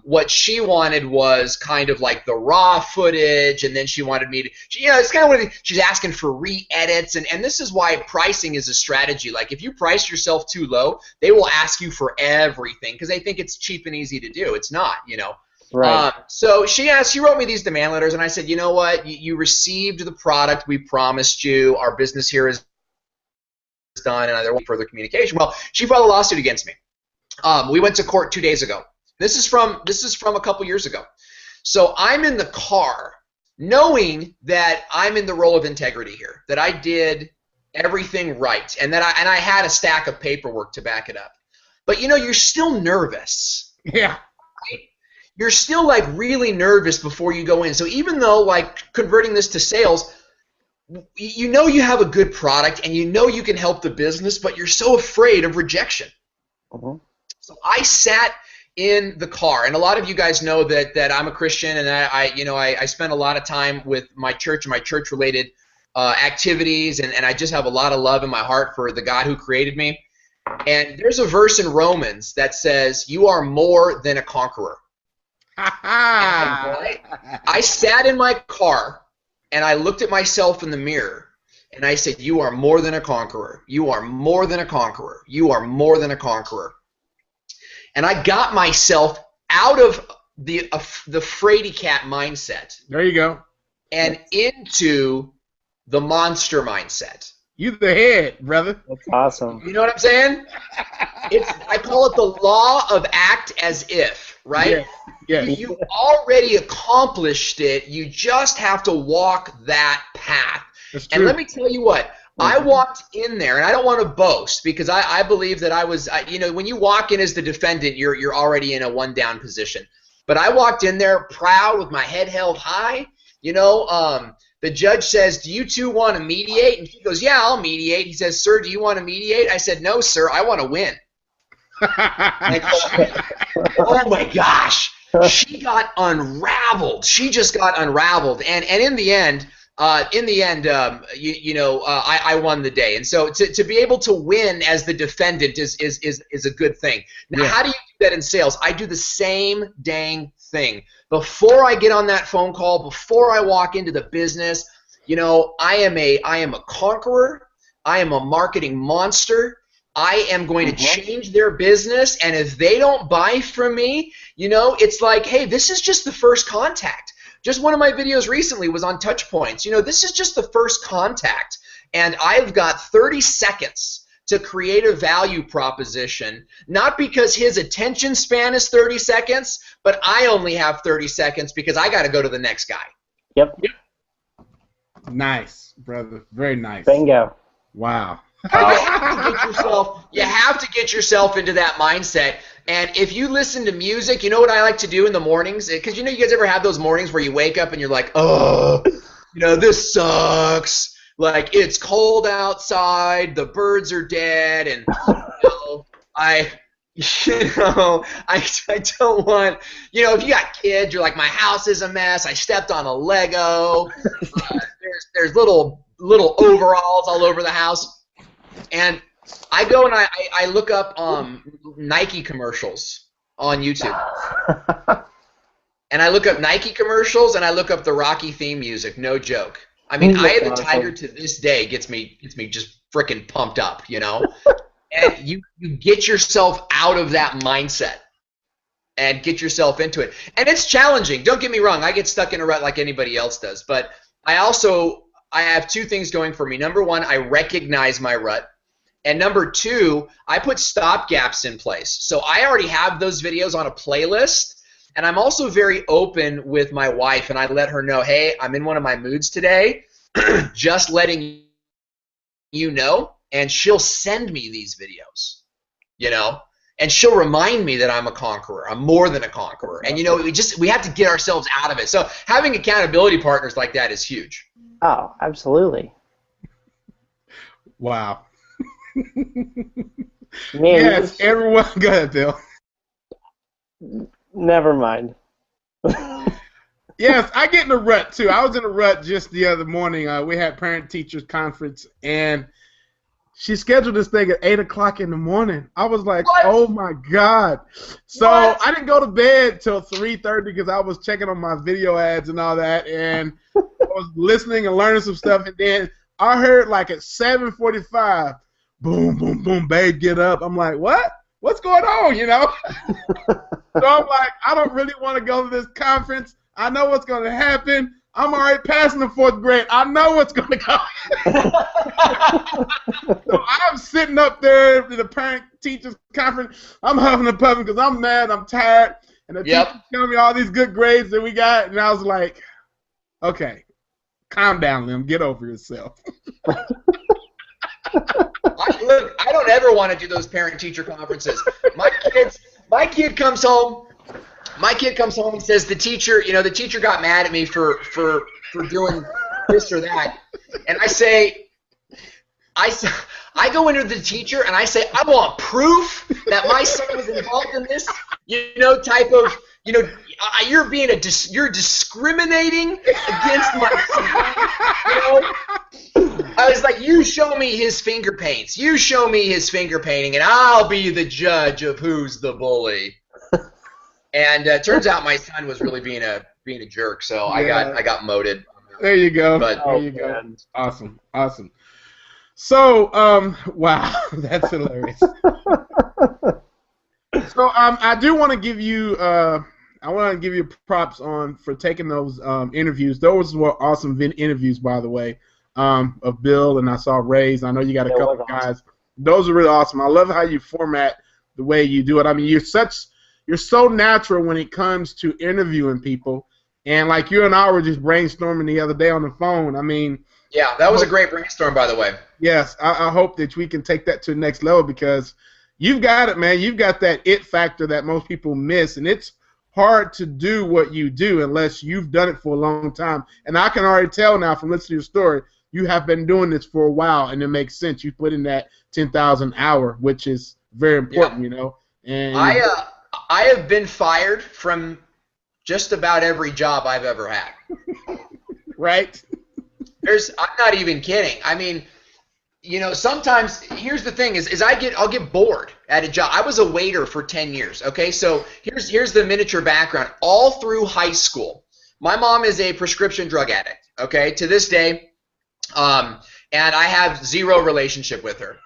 What she wanted was kind of like the raw footage, and then she wanted me to, it's kind of what she's asking for re-edits, and this is why pricing is a strategy. Like, if you price yourself too low, they will ask you for everything because they think it's cheap and easy to do. It's not, you know. Right. So she wrote me these demand letters, and I said, you know what, you received the product we promised you. Our business here is done, and there won't be further communication. Well, she filed a lawsuit against me. We went to court 2 days ago. This is from a couple years ago. So I'm in the car, knowing that I'm in the role of integrity here, that I did everything right, and that I had a stack of paperwork to back it up. But you know, you're still nervous. Yeah. Right? You're still like really nervous before you go in. So even though, like, converting this to sales, you know you have a good product and you know you can help the business, but you're so afraid of rejection. Mm-hmm. So I sat in the car, and a lot of you guys know that I'm a Christian, and I spend a lot of time with my church and my church-related activities, and I just have a lot of love in my heart for the God who created me. And there's a verse in Romans that says, "You are more than a conqueror." I sat in my car and I looked at myself in the mirror and I said, "You are more than a conqueror. You are more than a conqueror. You are more than a conqueror." And I got myself out of the fraidy cat mindset. There you go. And into the monster mindset. You the head, brother. That's awesome. You know what I'm saying? I call it the law of act as if, right? Yes. You already accomplished it. You just have to walk that path. That's true. And let me tell you what. I walked in there, and I don't want to boast because I believe that I was, when you walk in as the defendant, you're already in a one-down position. But I walked in there proud with my head held high. The judge says, "Do you two want to mediate?" And she goes, "Yeah, I'll mediate." He says, "Sir, do you want to mediate?" I said, "No, sir, I want to win." Oh my gosh. She got unraveled. She just got unraveled. And in the end, I won the day. And so to be able to win as the defendant is a good thing. Now, how do you do that in sales? I do the same dang thing. Before I get on that phone call, before I walk into the business, I am a conqueror. I am a marketing monster. I am going to change their business, and if they don't buy from me, it's like, hey, this is just the first contact. Just one of my videos recently was on touch points. This is just the first contact, and I've got 30 seconds to create a value proposition, not because his attention span is 30 seconds, but I only have 30 seconds because I got to go to the next guy. Yep. Nice, brother. Very nice. Bingo. Wow. You have to get yourself into that mindset. And if you listen to music, you know what I like to do in the mornings? Because you guys ever have those mornings where you wake up and you're like, oh, this sucks. Like, it's cold outside, the birds are dead, and I don't want, if you got kids, you're like, my house is a mess. I stepped on a Lego. There's little overalls all over the house. And I go and I look up Nike commercials on YouTube. And I look up Nike commercials and I look up the Rocky theme music, no joke. I mean, Eye of the Tiger to this day gets me just freaking pumped up, And you get yourself out of that mindset and get yourself into it. And it's challenging. Don't get me wrong. I get stuck in a rut like anybody else does. But I have two things going for me. Number one, I recognize my rut. And number two, I put stop gaps in place. So I already have those videos on a playlist. And I'm also very open with my wife. And I let her know, hey, I'm in one of my moods today. Just letting you know. And she'll send me these videos, and she'll remind me that I'm a conqueror. I'm more than a conqueror. And, we have to get ourselves out of it. So having accountability partners like that is huge. Oh, absolutely. Wow. Yes, everyone. Go ahead, Bill. Never mind. Yes, I get in a rut, too. I was in a rut just the other morning. We had parent-teachers conference, and she scheduled this thing at 8 o'clock in the morning. I was like, what? Oh, my God. So I didn't go to bed till 3:30 because I was checking on my video ads and all that, and I was listening and learning some stuff. And then I heard, like, at 7:45, boom, boom, boom, babe, get up. I'm like, what? What's going on, So I'm like, I don't really want to go to this conference. I know what's going to happen. I'm already passing the 4th grade. I know what's going to go. So I'm sitting up there at the parent-teachers conference. I'm huffing and puffing because I'm mad. I'm tired. And the teacher's telling me all these good grades that we got. And I was like, okay, calm down, Lim. Get over yourself. Look, I don't ever want to do those parent-teacher conferences. My kid comes home. My kid comes home and says the teacher got mad at me for doing this or that, and I go into the teacher and I say, I want proof that my son was involved in this, type of, you're discriminating against my son, I was like, you show me his finger paints, and I'll be the judge of who's the bully. And turns out my son was really being a jerk, so I got moted. There you go. There you go. Awesome. So, wow, that's hilarious. So, I do want to give you, props for taking those interviews. Those were awesome interviews, by the way, of Bill, and I saw Ray's. I know you got a couple of guys. Those are really awesome. I love how you format the way you do it. I mean, you're so natural when it comes to interviewing people, and like you and I were just brainstorming the other day on the phone. I mean, yeah, that was a great brainstorm, by the way. Yes, I hope that we can take that to the next level because you've got it, man. You've got that it factor that most people miss, and it's hard to do what you do unless you've done it for a long time. And I can already tell now from listening to your story, you have been doing this for a while, and it makes sense. You put in that 10,000 hour, which is very important, And I have been fired from just about every job I've ever had. Right? I'm not even kidding. I mean, sometimes here's the thing is I'll get bored at a job. I was a waiter for 10 years, okay? So here's the miniature background. All through high school, my mom is a prescription drug addict, okay? To this day, and I have zero relationship with her.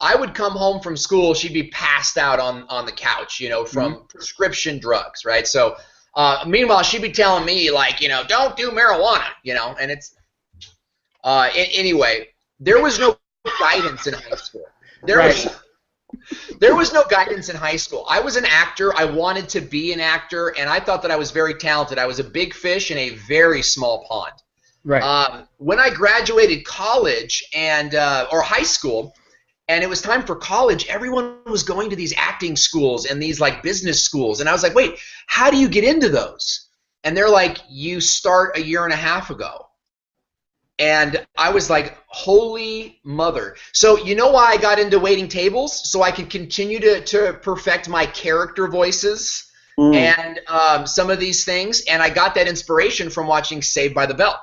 I would come home from school, she'd be passed out on the couch, from prescription drugs, right? So, meanwhile, she'd be telling me, like, don't do marijuana, and it's, anyway, there was no guidance in high school. There There was no guidance in high school. I was an actor. I wanted to be an actor, and I thought that I was very talented. I was a big fish in a very small pond. Right. When I graduated college and or high school, and it was time for college, everyone was going to these acting schools and these like business schools, and I was like, wait, how do you get into those? And they're like, you start a year and a half ago. And I was like, holy mother. So you know why I got into waiting tables? So I could continue to perfect my character voices and some of these things. And I got that inspiration from watching Saved by the Bell.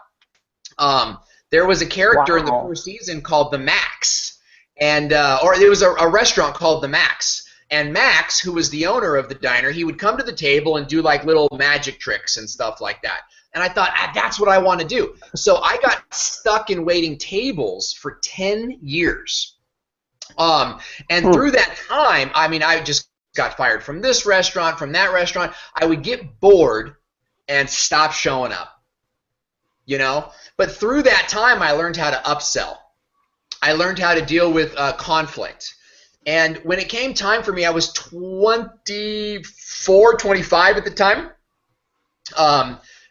There was a character in the first season called the Max. And or there was a restaurant called the Max. And Max, who was the owner of the diner, he would come to the table and do like little magic tricks and stuff like that. And I thought, that's what I want to do. So I got stuck in waiting tables for 10 years. And through that time, I mean, I just got fired from this restaurant, from that restaurant. I would get bored and stop showing up, you know? But through that time, I learned how to upsell. I learned how to deal with conflict. And when it came time for me, I was 24, 25 at the time.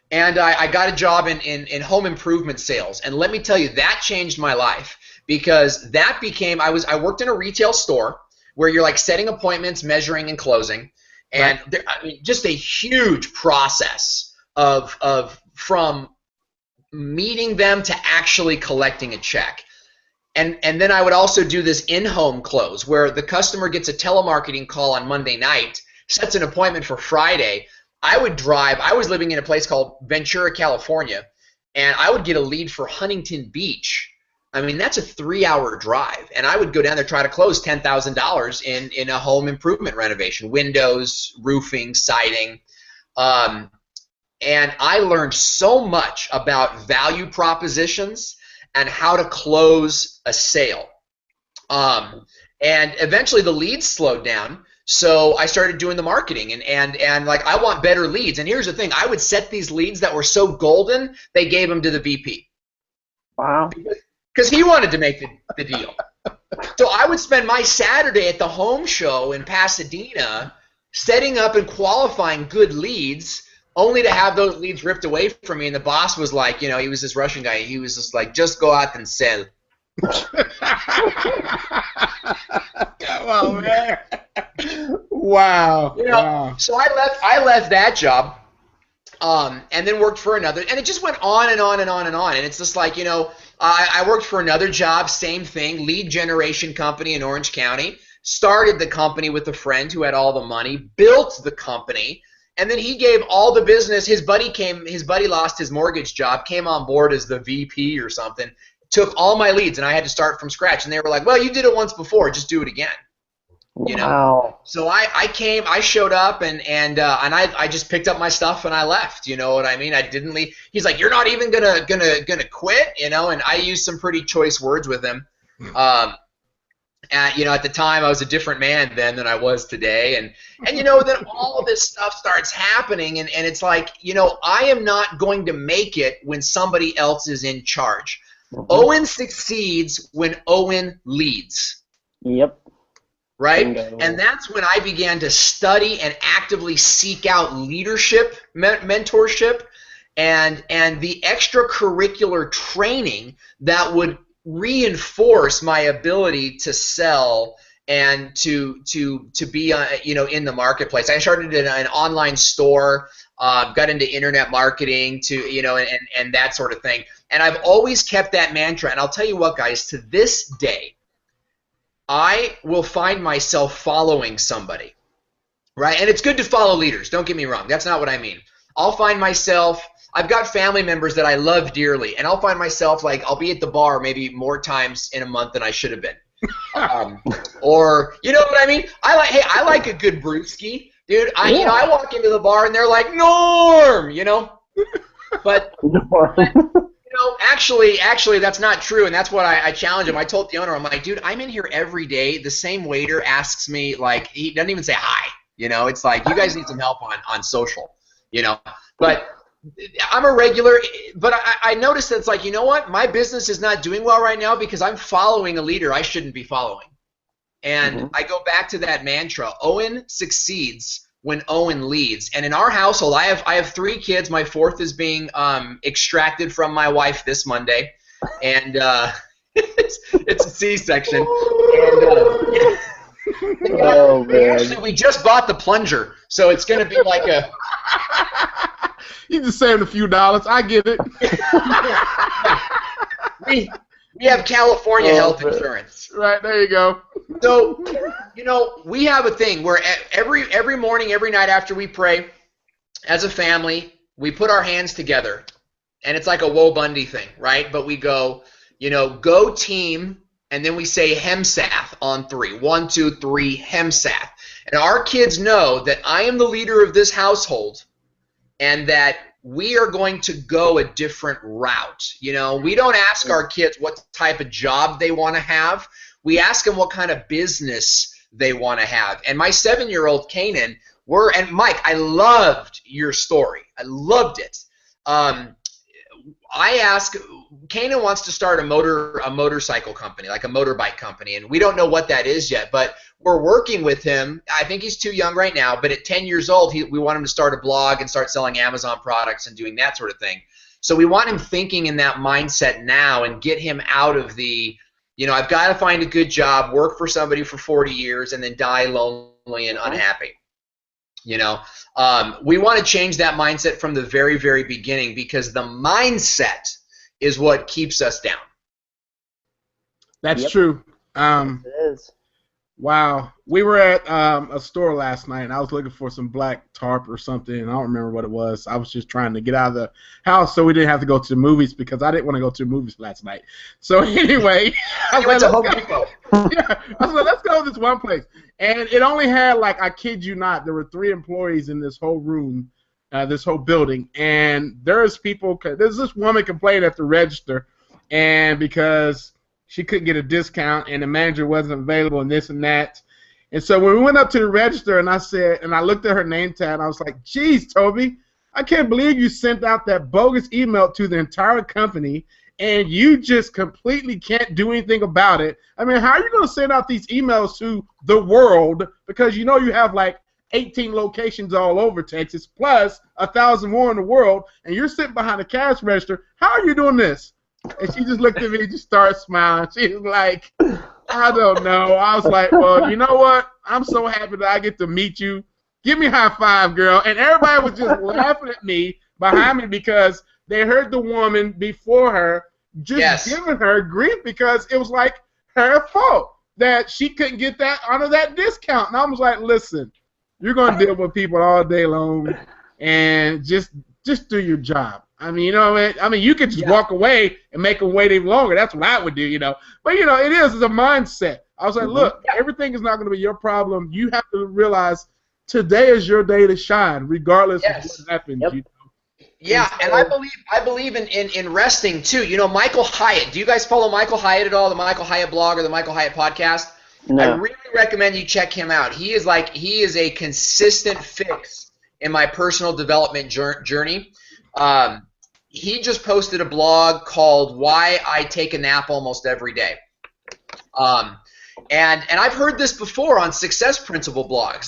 And I got a job in home improvement sales. And let me tell you, that changed my life because that became, I worked in a retail store where you're like setting appointments, measuring, and closing. And there, I mean, just a huge process of from meeting them to actually collecting a check. And then I would also do this in-home close where the customer gets a telemarketing call on Monday night, sets an appointment for Friday. I would drive. I was living in a place called Ventura, California, and I would get a lead for Huntington Beach. I mean, that's a 3-hour drive, and I would go down there try to close $10,000 in a home improvement renovation, windows, roofing, siding. And I learned so much about value propositions and how to close a sale. And eventually the leads slowed down. So I started doing the marketing and like I want better leads. And here's the thing, I would set these leads that were so golden, they gave them to the VP. Wow. Because he wanted to make the deal. So I would spend my Saturday at the home show in Pasadena setting up and qualifying good leads only to have those leads ripped away from me. And the boss was like, you know, he was this Russian guy. He was just like, just go out and sell. Oh, man. Wow. You know, wow. So I left that job and then worked for another. And it just went on and on and on and on. And it's just like, you know, I worked for another job, same thing, lead generation company in Orange County. Started the company with a friend who had all the money, built the company. And then he gave all the business. His buddy lost his mortgage job, came on board as the VP or something, took all my leads, and I had to start from scratch. And they were like, well, you did it once before, just do it again. You know? Wow. So I showed up, and I just picked up my stuff and I left. You know what I mean? I didn't leave. He's like, you're not even gonna quit, you know? And I used some pretty choice words with him. You know, at the time I was a different man then than I was today, and you know, then all this stuff starts happening, and it's like, you know, I am not going to make it when somebody else is in charge. Owen succeeds when Owen leads. Yep. Right? Bingo. And that's when I began to study and actively seek out leadership, mentorship, and the extracurricular training that would reinforce my ability to sell and to be you know, in the marketplace. I started an online store, got into internet marketing, to you know, and that sort of thing. And I've always kept that mantra. And I'll tell you what, guys, to this day, I will find myself following somebody, right? And it's good to follow leaders. Don't get me wrong. That's not what I mean. I'll find myself. I've got family members that I love dearly, and I'll find myself like I'll be at the bar maybe more times in a month than I should have been, or you know what I mean. I like a good brewski, dude. You know, I walk into the bar and they're like, Norm, you know, but you know, actually that's not true, and that's what I challenge him. I told the owner, I'm like, dude, I'm in here every day. The same waiter asks me, like, he doesn't even say hi. You know, it's like, you guys need some help on social, you know, but. I'm a regular, but I noticed that it's like, you know what? My business is not doing well right now because I'm following a leader I shouldn't be following. And I go back to that mantra: Owen succeeds when Owen leads. And in our household, I have 3 kids. My 4th is being extracted from my wife this Monday, and it's a C-section. And Oh, man. actually, we just bought the plunger, so it's going to be like a. You just saved a few dollars. I get it. We have California health insurance. Right, there you go. So, we have a thing where every morning, every night after we pray, as a family, we put our hands together, and it's like a Woe Bundy thing, right? But we go, go team, and then we say Hemsath on 3. 1, 2, 3, Hemsath. And our kids know that I am the leader of this household, and that we are going to go a different route. We don't ask our kids what type of job they want to have. We ask them what kind of business they want to have. And my 7-year-old Kanan, and Mike, I loved your story. I loved it. Kanan wants to start a motorcycle company, like a motorbike company, and we don't know what that is yet, but we're working with him. I think he's too young right now, but at 10 years old, we want him to start a blog and start selling Amazon products and doing that sort of thing. So we want him thinking in that mindset now and get him out of the, I've got to find a good job, work for somebody for 40 years, and then die lonely and unhappy. We want to change that mindset from the very, very beginning, because the mindset is what keeps us down. That's true. It is. Wow. We were at a store last night, and I was looking for some black tarp or something, and I don't remember what it was. I was just trying to get out of the house so we didn't have to go to the movies, because I didn't want to go to the movies last night. So anyway, I went to Home Depot. Yeah, I said, let's go to this one place. And it only had, I kid you not, there were 3 employees in this whole room, this whole building. And there's this woman complaining at the register, and because she couldn't get a discount and the manager wasn't available and this and that. And so when we went up to the register, and I looked at her name tag, and I was like, geez, Toby, I can't believe you sent out that bogus email to the entire company, and you just completely can't do anything about it. I mean, how are you going to send out these emails to the world, because you have 18 locations all over Texas, plus 1,000 more in the world, and you're sitting behind a cash register. How are you doing this? And she just looked at me and just started smiling. She was like, I don't know. I was like, well, you know what? I'm so happy that I get to meet you. Give me a high five, girl. And everybody was just laughing at me behind me, because they heard the woman before her just giving her grief, because it was like her fault that she couldn't get that under that discount. And I was like, listen, you're going to deal with people all day long, and just do your job. I mean, you could just walk away and make them wait even longer. That's what I would do, But, it's a mindset. I was like, look, everything is not going to be your problem. You have to realize today is your day to shine, regardless of what happens. Yep. Yeah, and I believe in resting too. Michael Hyatt. Do you guys follow Michael Hyatt at all? The Michael Hyatt blog or the Michael Hyatt podcast? No. I really recommend you check him out. He is a consistent fix in my personal development journey. He just posted a blog called "Why I Take a Nap Almost Every Day," and I've heard this before on Success Principle blogs.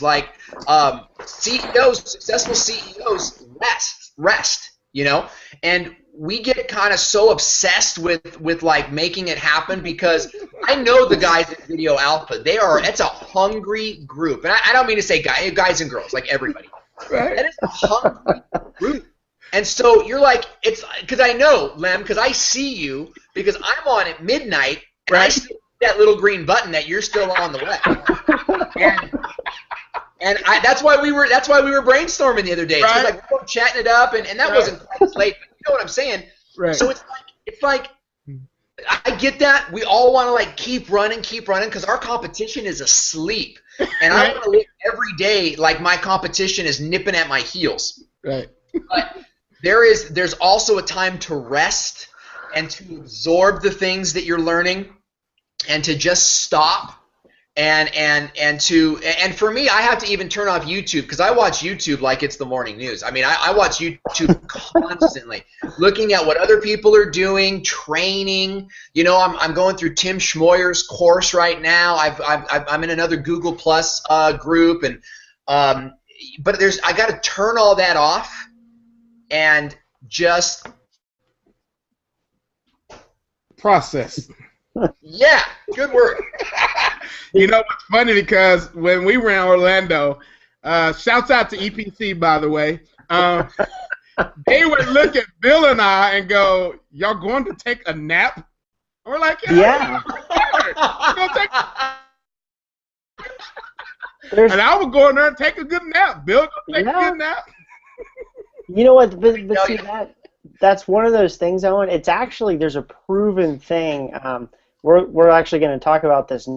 Successful CEOs rest, and we get kind of so obsessed with making it happen, because I know the guys at Video Alpha. It's a hungry group, and I don't mean to say guys and girls, like everybody. Right. That is a hungry group. And so you're like, it's because I know, Lem, because I see you, because I'm on at midnight, and I see that little green button that you're still on the web. and that's why we were brainstorming the other day. Right. So we were chatting it up, and that wasn't quite as late, but you know what I'm saying? Right. So it's like I get that. We all want to keep running, because our competition is asleep. And I want to live every day like my competition is nipping at my heels. Right. But there's also a time to rest and to absorb the things that you're learning, and to just stop And for me, I have to even turn off YouTube because I watch YouTube like it's the morning news. I mean, I watch YouTube constantly, looking at what other people are doing, training. You know, I'm going through Tim Schmoyer's course right now. I'm in another Google Plus group, and but I got to turn all that off and just process. Yeah, good word. You know what's funny, because when we were in Orlando, shouts out to EPC, by the way, they would look at Bill and I and go, "Y'all going to take a nap?" And we're like, "Yeah." We're gonna take and I would go in there and take a good nap. Bill gonna take a good nap. You know what? But see, that's one of those things, Owen. It's actually, there's a proven thing. We're actually going to talk about this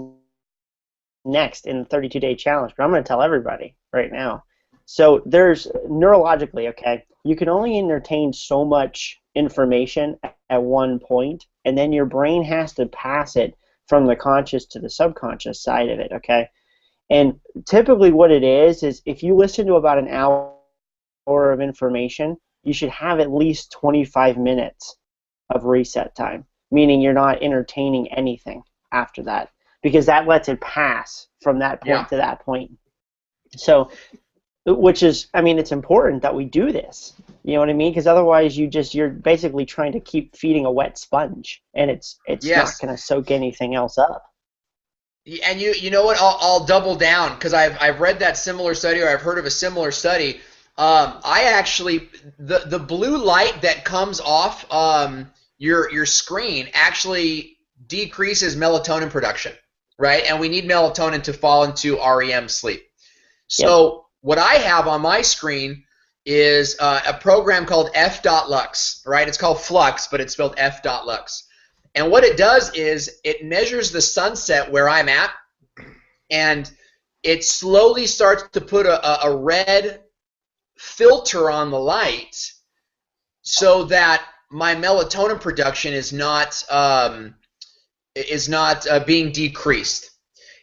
next in the 32-day challenge, but I'm going to tell everybody right now. So there's neurologically, okay, you can only entertain so much information at one point, and then your brain has to pass it from the conscious to the subconscious side of it, okay? And typically what it is if you listen to about an hour of information, you should have at least 25 minutes of reset time, meaning you're not entertaining anything after that, because that lets it pass from that point to that point. So, which is, I mean, it's important that we do this. You know what I mean? Because otherwise, you're basically trying to keep feeding a wet sponge, and it's not going to soak anything else up. And you know what? I'll double down, because I've read that similar study, or I've heard of a similar study. I actually, the blue light that comes off your screen actually decreases melatonin production, right? And we need melatonin to fall into REM sleep. So what I have on my screen is a program called F.Lux, right? It's called Flux, but it's spelled F.Lux. And what it does is it measures the sunset where I'm at, and it slowly starts to put a red filter on the light so that my melatonin production is not being decreased.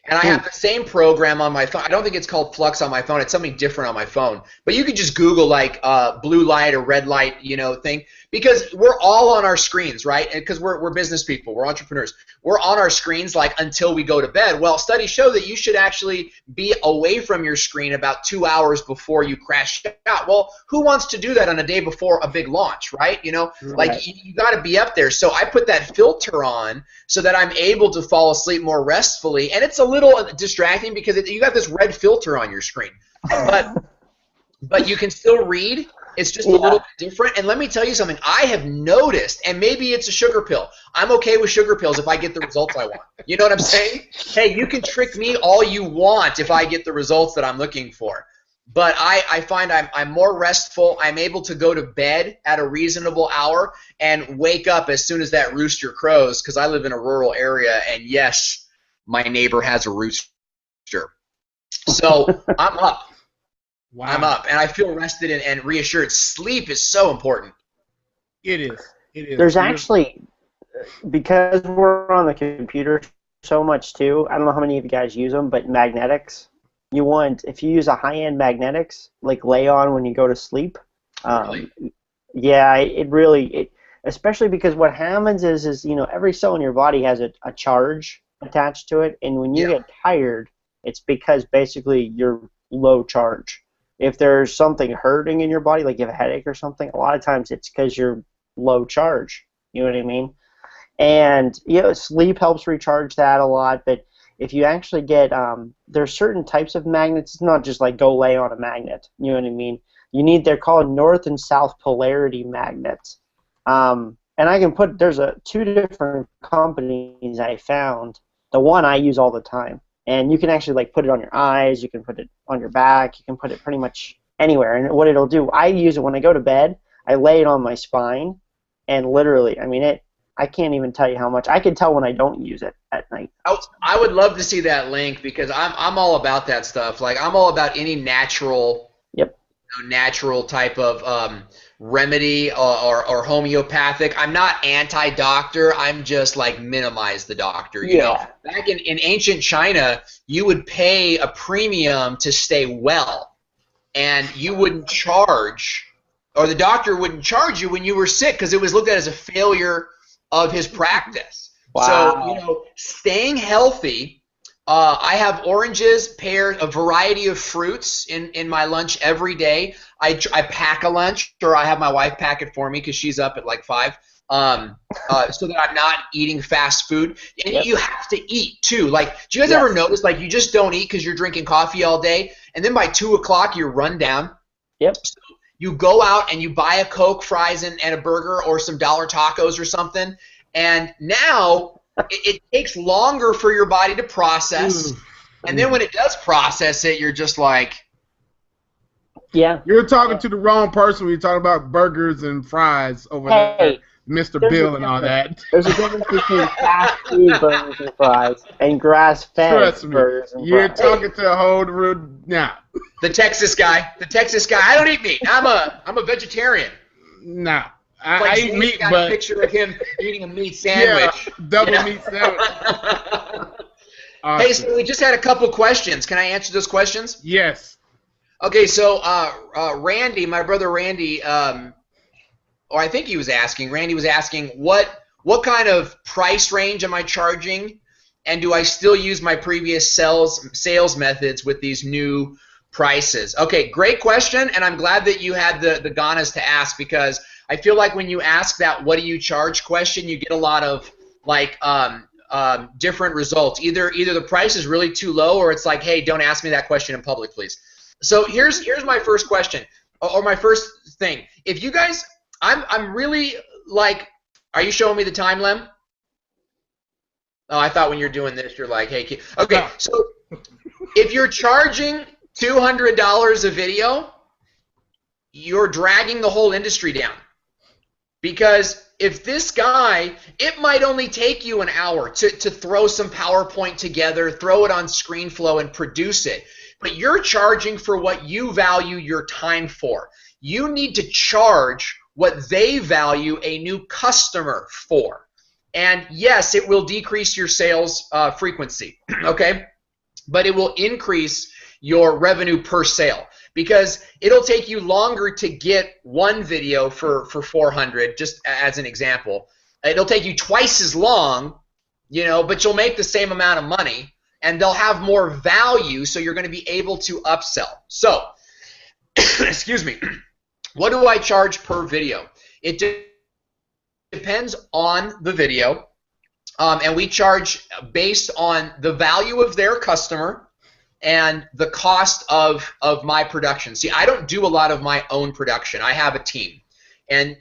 And I have the same program on my phone. I don't think it's called Flux on my phone. It's something different on my phone. But you could just Google like blue light or red light, thing, because we're all on our screens, right? Because we're business people, we're entrepreneurs. We're on our screens like until we go to bed. Well, studies show that you should actually be away from your screen about 2 hours before you crash out. Well, who wants to do that on a day before a big launch, right? Like you got to be up there. So I put that filter on so that I'm able to fall asleep more restfully, and it's a little distracting because you got this red filter on your screen, but you can still read. It's just a little bit different. And let me tell you something. I have noticed, and maybe it's a sugar pill. I'm okay with sugar pills if I get the results I want. You know what I'm saying? Hey, you can trick me all you want if I get the results that I'm looking for. But I find I'm more restful. I'm able to go to bed at a reasonable hour and wake up as soon as that rooster crows, because I live in a rural area, and yes, my neighbor has a rooster. So I'm up. Wow. I'm up, and I feel rested and reassured. Sleep is so important. It is. It is. There's actually, because we're on the computer so much too, I don't know how many of you guys use them, but magnetics. If you use a high-end magnetics, like lay on when you go to sleep, Really? Yeah, it especially because what happens is every cell in your body has a charge attached to it, and when you get tired, it's because basically you're low charge. If there's something hurting in your body, like you have a headache or something, a lot of times it's because you're low charge. You know what I mean? And sleep helps recharge that a lot, but if you actually get, there's certain types of magnets. It's not just like go lay on a magnet. You know what I mean? They're called north and south polarity magnets. And I can there's two different companies I found. The one I use all the time. And you can actually like put it on your eyes, you can put it on your back, you can put it pretty much anywhere. And what it'll do, I use it when I go to bed, I lay it on my spine, and literally, I mean, I can't even tell you how much. I can tell when I don't use it at night. I would love to see that link, because I'm all about that stuff. Like, I'm all about any natural natural type of remedy or homeopathic. I'm not anti-doctor. I'm just like minimize the doctor. You know, back in ancient China, you would pay a premium to stay well, and you wouldn't charge, or the doctor wouldn't charge you when you were sick because it was looked at as a failure of his practice. Wow. So, you know, staying healthy. I have oranges, pears, a variety of fruits in my lunch every day. I pack a lunch, or I have my wife pack it for me because she's up at like 5, so that I'm not eating fast food. And you have to eat too. Like, do you guys ever notice, like, you just don't eat because you're drinking coffee all day, and then by 2 o'clock you're run down? Yep. So you go out and you buy a Coke, fries, and a burger, or some dollar tacos or something, and now it takes longer for your body to process, and then when it does process it, you're just like, you're talking to the wrong person when you're talking about burgers and fries over there, Mr. Bill and all that. There's a difference between fast food burgers and fries and grass-fed burgers and fries. You're talking to a whole room now. The Texas guy. I don't eat meat. I'm a vegetarian. No. I eat meat, got but a picture of him eating a meat sandwich. Yeah, double meat sandwich. Awesome. Hey, so we just had a couple questions. Can I answer those questions? Yes. Okay, so Randy, my brother Randy, or I think he was asking. Randy was asking what kind of price range am I charging, and do I still use my previous sales methods with these new prices? Okay, great question, and I'm glad that you had the ganas to ask, because I feel like when you ask that "what do you charge" question, you get a lot of like different results. Either the price is really too low, or it's like, hey, don't ask me that question in public, please. So here's my first question, or my first thing. If you guys, I'm really like, are you showing me the time, Lem? Oh, I thought when you're doing this, you're like, hey, kid. Okay, so if you're charging $200 a video, you're dragging the whole industry down. Because if this guy, it might only take you an hour to throw some PowerPoint together, throw it on ScreenFlow, and produce it. But you're charging for what you value your time for. You need to charge what they value a new customer for. And yes, it will decrease your sales frequency, okay? But it will increase your revenue per sale, because it'll take you longer to get one video for 400, just as an example. It'll take you twice as long, you know, but you'll make the same amount of money, and they'll have more value, so you're going to be able to upsell. So, excuse me, what do I charge per video? It depends on the video, and we charge based on the value of their customer and the cost of my production. See, I don't do a lot of my own production. I have a team, and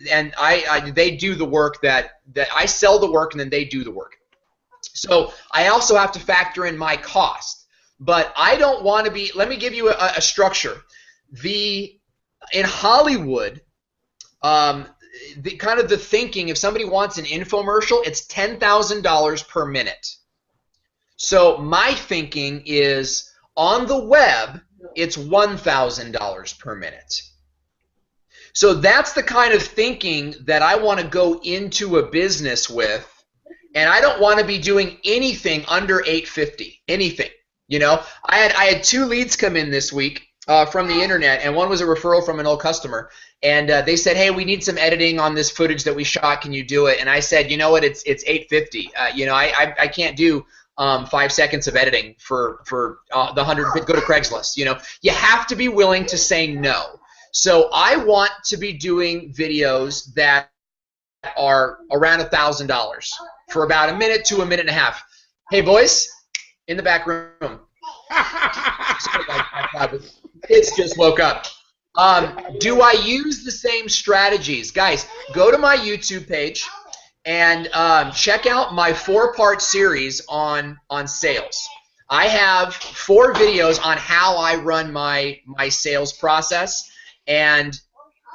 they do the work that I sell the work, and then they do the work. So I also have to factor in my cost. But I don't want to be. Let me give you a structure. In Hollywood, the kind of the thinking, if somebody wants an infomercial, it's $10,000 per minute. So my thinking is, on the web, it's $1,000 per minute. So that's the kind of thinking that I want to go into a business with, and I don't want to be doing anything under $850. Anything, you know. I had 2 leads come in this week from the internet, and one was a referral from an old customer, and they said, hey, we need some editing on this footage that we shot. Can you do it? And I said, you know what? It's $850. You know, I can't do 5 seconds of editing for the 100. Go to Craigslist. You know, you have to be willing to say no. So I want to be doing videos that are around $1,000 for about a minute to a minute and a half. Hey, boys, in the back room. Kids just woke up. Do I use the same strategies? Guys, go to my YouTube page and check out my 4-part series on sales. I have 4 videos on how I run my sales process, and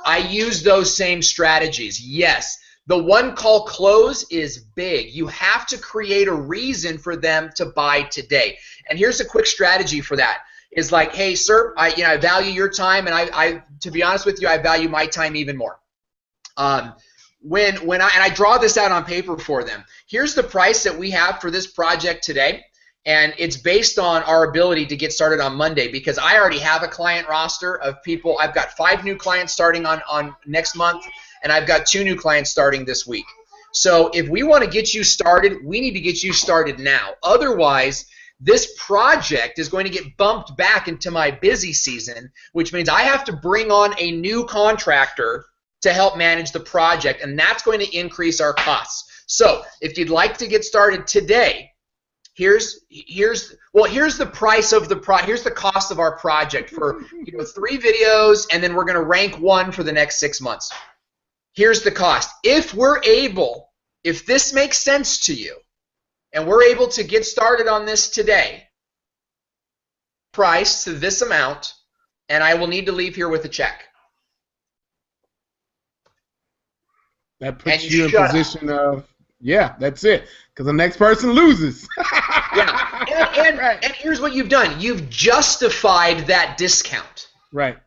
I use those same strategies. Yes, the one call close is big. You have to create a reason for them to buy today. And here's a quick strategy for that. is like, hey, sir, I value your time, and I to be honest with you, I value my time even more. When I draw this out on paper for them, here's the price that we have for this project today, and it's based on our ability to get started on Monday, because I already have a client roster of people. I've got 5 new clients starting on next month, and I've got 2 new clients starting this week. So if we want to get you started, we need to get you started now. Otherwise, this project is going to get bumped back into my busy season, which means I have to bring on a new contractor to help manage the project, and that's going to increase our costs. So if you'd like to get started today, here's the price of here's the cost of our project for 3 videos, and then we're going to rank 1 for the next 6 months. Here's the cost. If this makes sense to you, and we're able to get started on this today, price to this amount, and I will need to leave here with a check. That puts you in position of, yeah, that's it, because the next person loses. Yeah, and here's what you've done. You've justified that discount. Right.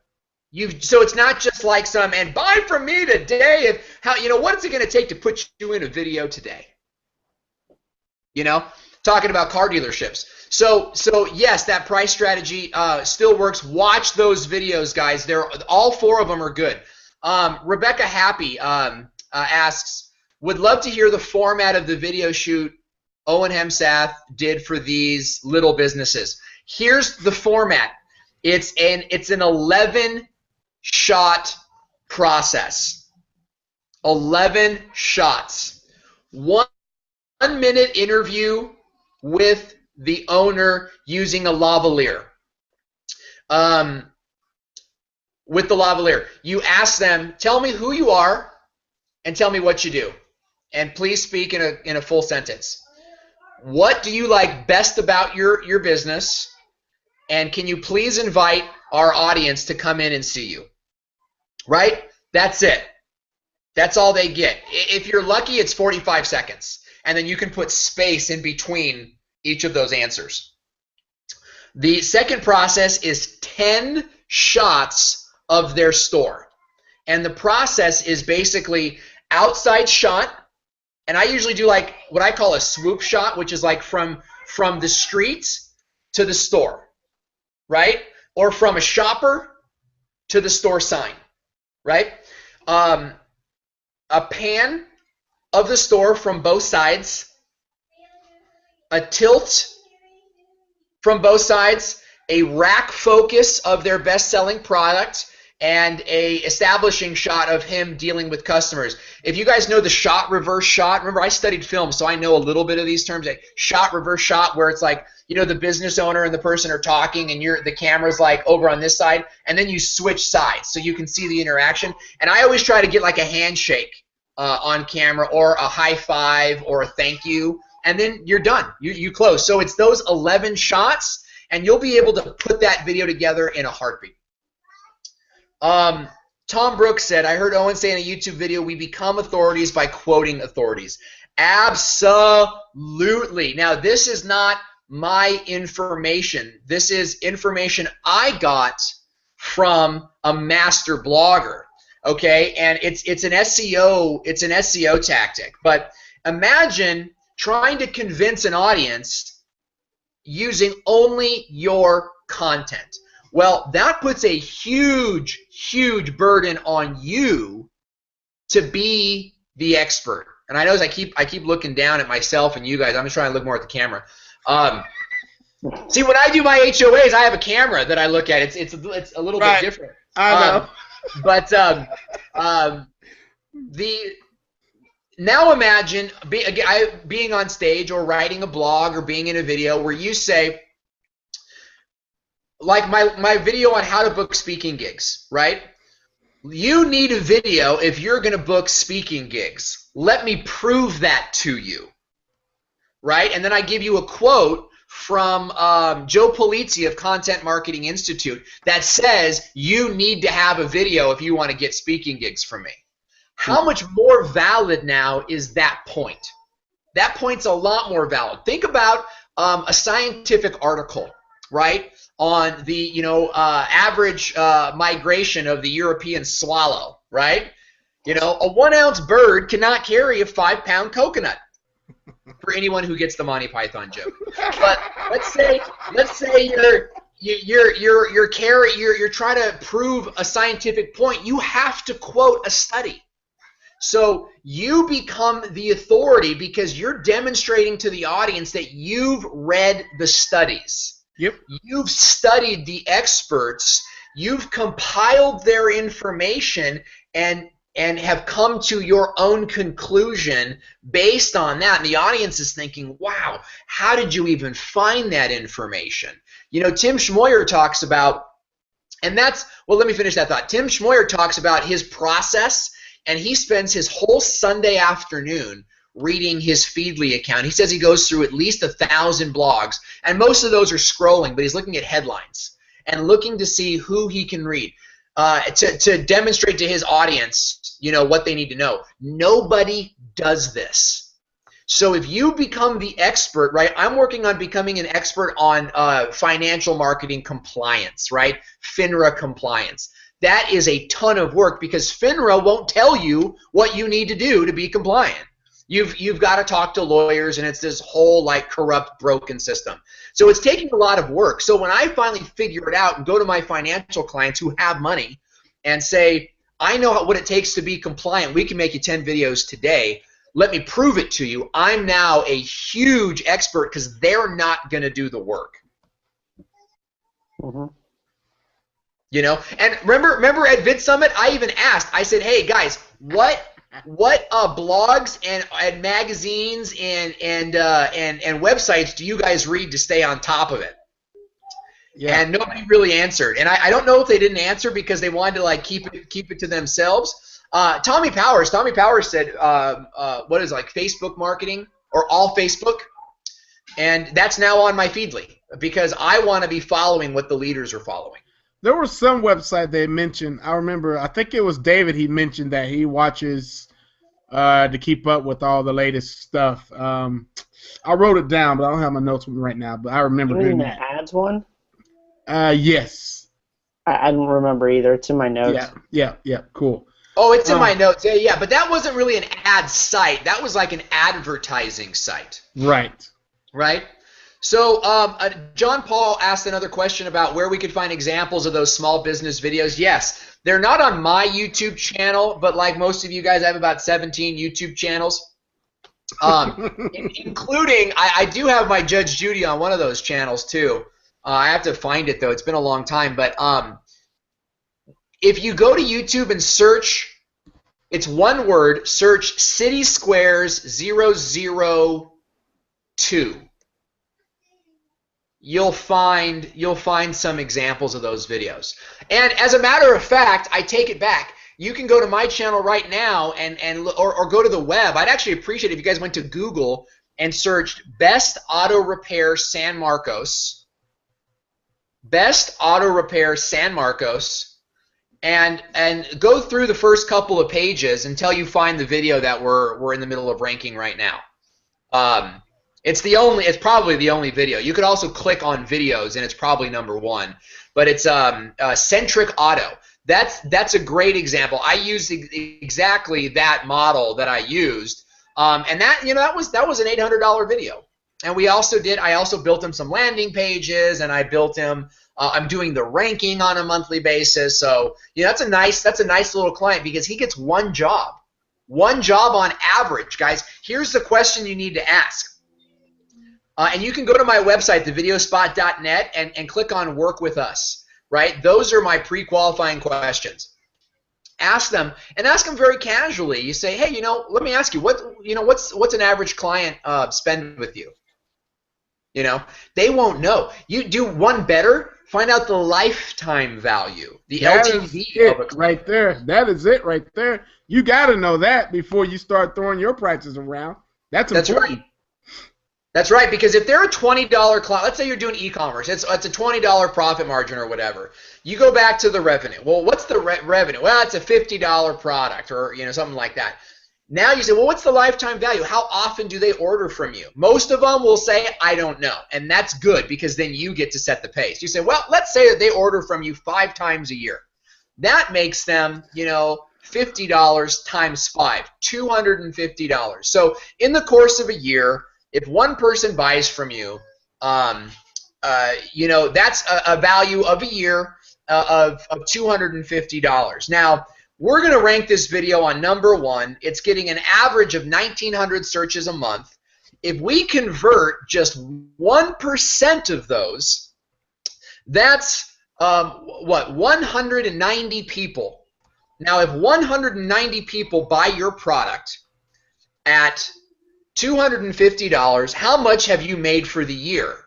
So it's not just like and buy from me today. What is it going to take to put you in a video today? Talking about car dealerships. So yes, that price strategy still works. Watch those videos, guys. All 4 of them are good. Rebecca Happy asks, would love to hear the format of the video shoot Owen Hemsath did for these little businesses. Here's the format. It's an 11-shot process. 11 shots. 1-minute interview with the owner using a lavalier. With the lavalier, you ask them, tell me who you are and tell me what you do. And please speak in a full sentence. What do you like best about your business? And can you please invite our audience to come in and see you? Right? That's it. That's all they get. If you're lucky, it's 45 seconds. And then you can put space in between each of those answers. The second process is 10 shots of their store. And the process is basically outside shot. And I usually do like what I call a swoop shot, which is like from the street to the store, right? Or from a shopper to the store sign, right? A pan of the store from both sides, a tilt from both sides, a rack focus of their best-selling product, and a establishing shot of him dealing with customers. If you guys know the shot, reverse shot, remember I studied film, so I know a little bit of these terms. Like shot, reverse shot, where it's like, the business owner and the person are talking, and the camera's like over on this side, and then you switch sides so you can see the interaction. And I always try to get like a handshake on camera, or a high five, or a thank you, and then you're done. You close. So it's those 11 shots, and you'll be able to put that video together in a heartbeat. Tom Brooks said, I heard Owen say in a YouTube video, we become authorities by quoting authorities. Absolutely. Now, this is not my information. This is information I got from a master blogger. Okay, and it's an SEO tactic. But imagine trying to convince an audience using only your content. Well, that puts a huge, huge burden on you to be the expert. And I know as I keep looking down at myself and you guys, I'm just trying to look more at the camera. See, when I do my HOAs, I have a camera that I look at. It's a little bit different. I know. But now imagine being on stage or writing a blog or being in a video where you say, like my video on how to book speaking gigs, right? You need a video if you're going to book speaking gigs. Let me prove that to you, right? And then I give you a quote from Joe Polizzi of Content Marketing Institute that says you need to have a video if you want to get speaking gigs from me. How much more valid now is that point? That point's a lot more valid. Think about a scientific article, right? on the average migration of the European swallow, right? A 1-ounce bird cannot carry a 5-pound coconut. For anyone who gets the Monty Python joke, but let's say you're trying to prove a scientific point. You have to quote a study. So you become the authority because you're demonstrating to the audience that you've read the studies. Yep. You've studied the experts. You've compiled their information and have come to your own conclusion based on that. And the audience is thinking, wow, how did you even find that information? Tim Schmoyer talks about, and let me finish that thought. Tim Schmoyer talks about his process, and he spends his whole Sunday afternoon reading his Feedly account. He says he goes through at least 1,000 blogs, and most of those are scrolling, but he's looking at headlines and looking to see who he can read. To demonstrate to his audience, what they need to know. Nobody does this. So if you become the expert, right? I'm working on becoming an expert on financial marketing compliance, right? FINRA compliance. That is a ton of work because FINRA won't tell you what you need to do to be compliant. You've got to talk to lawyers, and it's this whole corrupt, broken system. So it's taking a lot of work. So when I finally figure it out and go to my financial clients who have money and say, I know what it takes to be compliant. We can make you 10 videos today. Let me prove it to you. I'm now a huge expert because they're not going to do the work. Mm-hmm. And remember at Vid Summit, I even asked. I said, hey guys, what blogs and magazines and websites do you guys read to stay on top of it? Yeah. And nobody really answered. And I don't know if they didn't answer because they wanted to keep it to themselves. Tommy Powers said what is Facebook marketing or all Facebook, and that's now on my Feedly because I want to be following what the leaders are following. There was some website they mentioned. I remember. I think it was David. He mentioned that he watches to keep up with all the latest stuff. I wrote it down, but I don't have my notes with me right now. But I remember doing that. The ads one? Yes. I don't remember either. It's in my notes. Yeah. Cool. Oh, it's in my notes. Yeah, but that wasn't really an ad site. That was like an advertising site. Right. So John Paul asked another question about where we could find examples of those small business videos. Yes, they're not on my YouTube channel, but like most of you guys, I have about 17 YouTube channels, including I do have my Judge Judy on one of those channels too. I have to find it though. It's been a long time, but if you go to YouTube and search, it's one word, search City Squares 002. You'll find some examples of those videos. And as a matter of fact, I take it back. You can go to my channel right now or go to the web. I'd actually appreciate it if you guys went to Google and searched Best Auto Repair San Marcos. Best Auto Repair San Marcos. And go through the first couple of pages until you find the video that we're in the middle of ranking right now. It's probably the only video. You could also click on videos, and it's probably #1. But it's Centric Auto. That's a great example. I used exactly that model that I used, and that was an $800 video. And I also built him some landing pages, and I built him. I'm doing the ranking on a monthly basis. So that's a nice little client because he gets one job on average, guys. Here's the question you need to ask. And you can go to my website, thevideospot.net, and click on Work With Us, right? Those are my pre-qualifying questions. Ask them, and ask them very casually. You say, hey, let me ask you, what's an average client spend with you? They won't know. You do one better, find out the lifetime value, the LTV of a client. Right there. That is it right there. You got to know that before you start throwing your prices around. That's important. Right. That's right, because if they're a $20 client, let's say you're doing e-commerce, it's a $20 profit margin or whatever. You go back to the revenue. Well, what's the revenue? Well, it's a $50 product or something like that. Now you say, well, what's the lifetime value? How often do they order from you? Most of them will say, I don't know. And that's good because then you get to set the pace. You say, well, let's say that they order from you 5 times a year. That makes them, $50 times 5, $250. So in the course of a year, if one person buys from you, that's a value of a year of $250. Now, we're going to rank this video on number 1. It's getting an average of 1,900 searches a month. If we convert just 1% of those, that's 190 people. Now, if 190 people buy your product at $250, how much have you made for the year?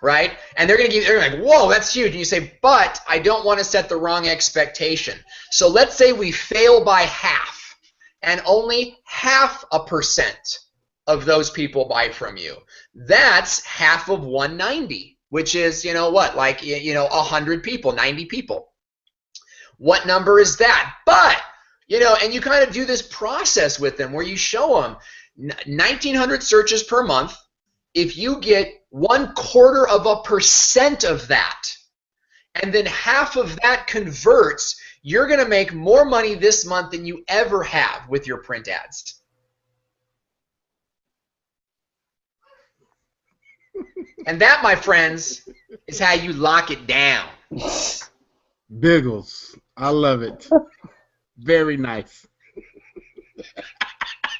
Right? And they're like, whoa, that's huge. And you say, but I don't want to set the wrong expectation. So let's say we fail by half, and only 0.5% of those people buy from you. That's half of 190, which is, 100 people, 90 people. What number is that? But, and you kind of do this process with them where you show them 1,900 searches per month. If you get 0.25% of that, and then half of that converts, you're going to make more money this month than you ever have with your print ads. And that, my friends, is how you lock it down. Biggles. I love it. Very nice.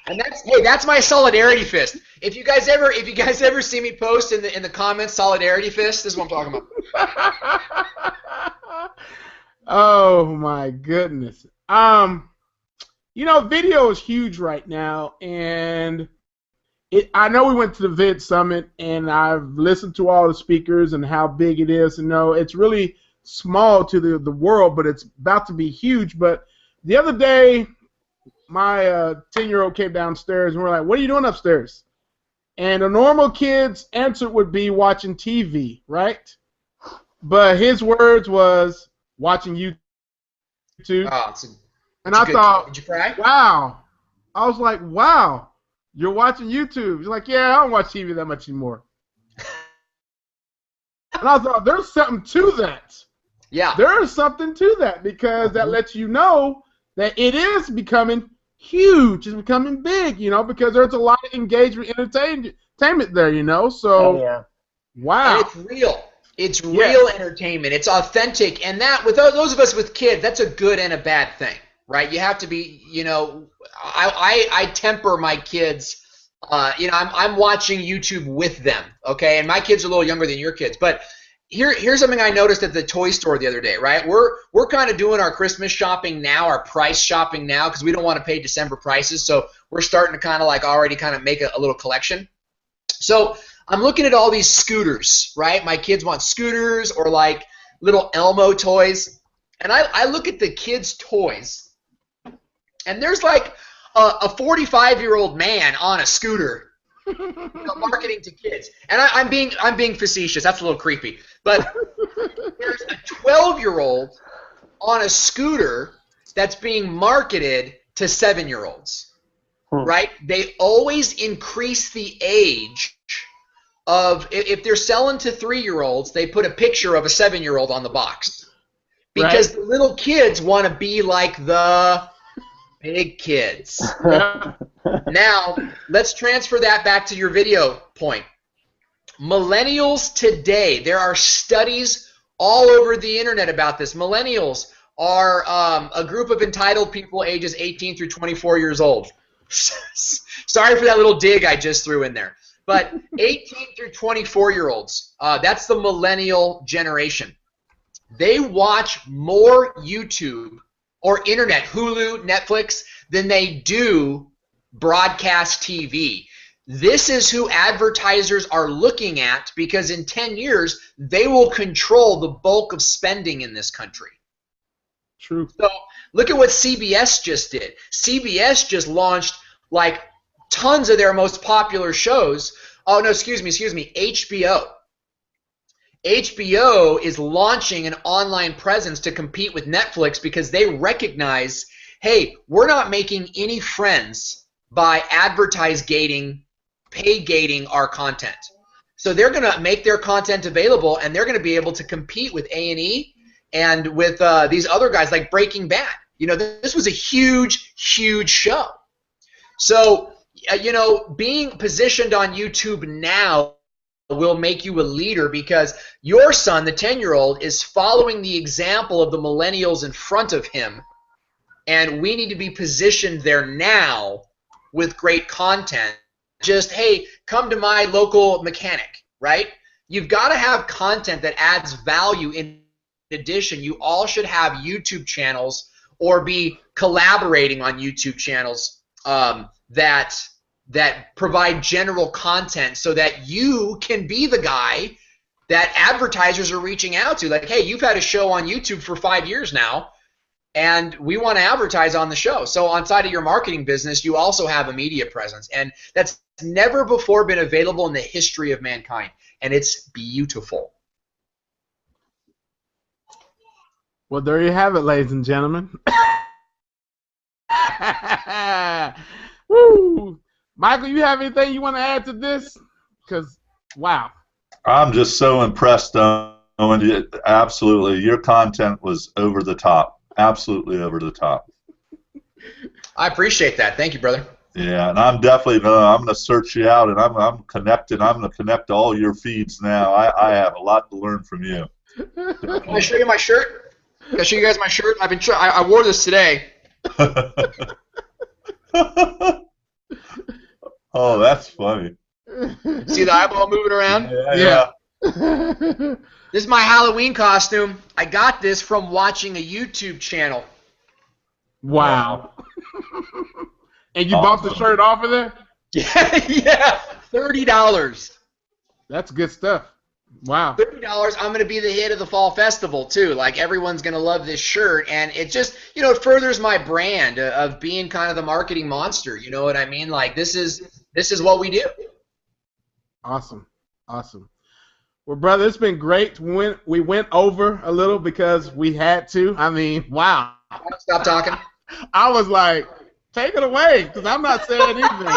And that's my solidarity fist. If you guys ever see me post in the comments solidarity fist, this is what I'm talking about. Oh my goodness. Video is huge right now, and I know we went to the Vid Summit, and I've listened to all the speakers and how big it is. And it's really small to the world, but it's about to be huge. But the other day, my 10-year-old came downstairs, and we're like, what are you doing upstairs? And a normal kid's answer would be watching TV, right? But his words was watching YouTube. Oh, and I thought, did you cry? Wow. I was like, wow, you're watching YouTube. He's like, yeah, I don't watch TV that much anymore. And I thought, there's something to that. Yeah. There is something to that, because that lets you know that it is becoming huge. It's becoming big, because there's a lot of engagement, entertainment there, So, yeah. Wow. And it's real. It's real entertainment. It's authentic. And that, with those of us with kids, that's a good and a bad thing, right? You have to be, I temper my kids. I'm watching YouTube with them, okay? And my kids are a little younger than your kids. But here's something I noticed at the toy store the other day, right? We're kind of doing our Christmas shopping now, our price shopping now, because we don't want to pay December prices. So we're starting to kind of already make a little collection. So I'm looking at all these scooters, right? My kids want scooters or little Elmo toys. And I look at the kids' toys, and there's a 45-year-old man on a scooter marketing to kids. And I'm being facetious. That's a little creepy. But there's a 12-year-old on a scooter that's being marketed to 7-year-olds. Right? They always increase the age of, if they're selling to 3-year-olds, they put a picture of a 7-year-old on the box. Because the little kids want to be like the big kids. Now, let's transfer that back to your video point. Millennials today, there are studies all over the internet about this. Millennials are a group of entitled people ages 18 through 24 years old. Sorry for that little dig I just threw in there. But 18 through 24-year-olds, that's the millennial generation. They watch more YouTube or internet, Hulu, Netflix, than they do broadcast TV. This is who advertisers are looking at, because in 10 years, they will control the bulk of spending in this country. True. So look at what CBS just did. CBS just launched tons of their most popular shows. Oh, no, excuse me, HBO. HBO is launching an online presence to compete with Netflix because they recognize hey, we're not making any friends by pay gating our content. So they're going to make their content available, and they're going to be able to compete with A&E and with these other guys like Breaking Bad. You know, this was a huge, huge show. So, you know, being positioned on YouTube now will make you a leader because your son, the 10-year-old, is following the example of the millennials in front of him, and we need to be positioned there now with great content. Just, hey, come to my local mechanic, right? You've got to have content that adds value. In addition, you all should have YouTube channels or be collaborating on YouTube channels that provide general content so that you can be the guy that advertisers are reaching out to. Like, hey, you've had a show on YouTube for 5 years now, and we want to advertise on the show. So on side of your marketing business, you also have a media presence. And that's never before been available in the history of mankind. And it's beautiful. Well, there you have it, ladies and gentlemen. Woo! Michael, you have anything you want to add to this? Because, wow. I'm just so impressed, Owen. Absolutely. Your content was over the top. Absolutely over the top. I appreciate that. Thank you, brother. Yeah, and I'm definitely I'm going to search you out, and I'm connected. I'm going to connect to all your feeds now. I have a lot to learn from you. Can I show you my shirt? Can I show you guys my shirt? I wore this today. Oh, that's funny. See the eyeball moving around? Yeah. This is my Halloween costume. I got this from watching a YouTube channel. Wow. And you bought the shirt off of there? Yeah, $30. That's good stuff. Wow. $30. I'm going to be the hit of the fall festival too. Like, everyone's going to love this shirt, and it just, you know, it furthers my brand of being kind of the marketing monster. You know what I mean? Like, this is what we do. Awesome. Awesome. Well, brother, it's been great. We went over a little because we had to. I mean, wow. Stop talking. I was like, take it away, because I'm not saying anything.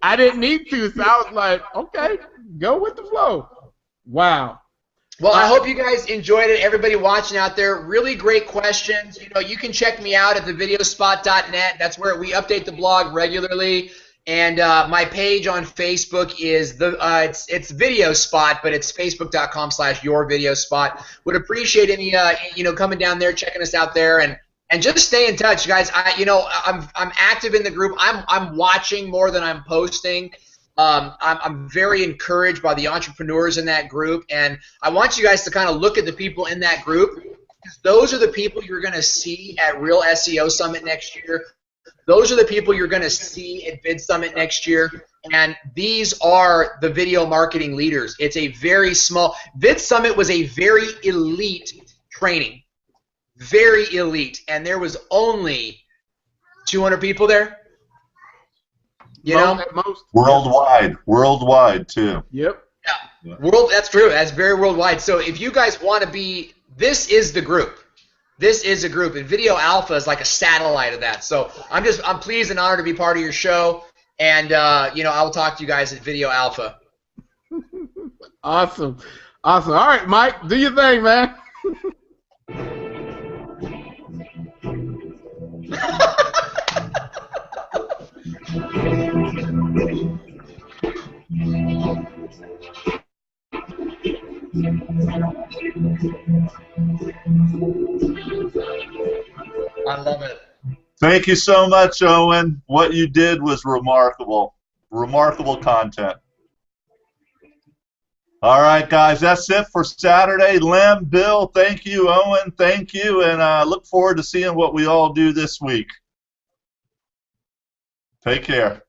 I didn't need to, so I was like, okay, go with the flow. Wow. Well, I hope you guys enjoyed it. Everybody watching out there, really great questions. You know, you can check me out at thevideospot.net. That's where we update the blog regularly. And my page on Facebook is it's Video Spot, but it's facebook.com/yourvideospot. Would appreciate any coming down there, checking us out there, and just stay in touch, guys. I'm active in the group. I'm watching more than I'm posting. I'm very encouraged by the entrepreneurs in that group, and I want you guys to kind of look at the people in that group, because those are the people you're going to see at Real SEO Summit next year. Those are the people you're going to see at Vid Summit next year, and these are the video marketing leaders. It's a very small – Vid Summit was a very elite training, very elite, and there was only 200 people there. You know? Most. Worldwide too. Yep. Yeah. That's true. That's very worldwide. So if you guys want to be – this is the group. This is a group, and Video Alpha is like a satellite of that. So I'm pleased and honored to be part of your show, and I will talk to you guys at Video Alpha. Awesome. All right, Mike, do your thing, man. I love it. Thank you so much, Owen. What you did was remarkable. Remarkable content. All right, guys, that's it for Saturday. Lem, Bill, thank you. Owen, thank you. And look forward to seeing what we all do this week. Take care.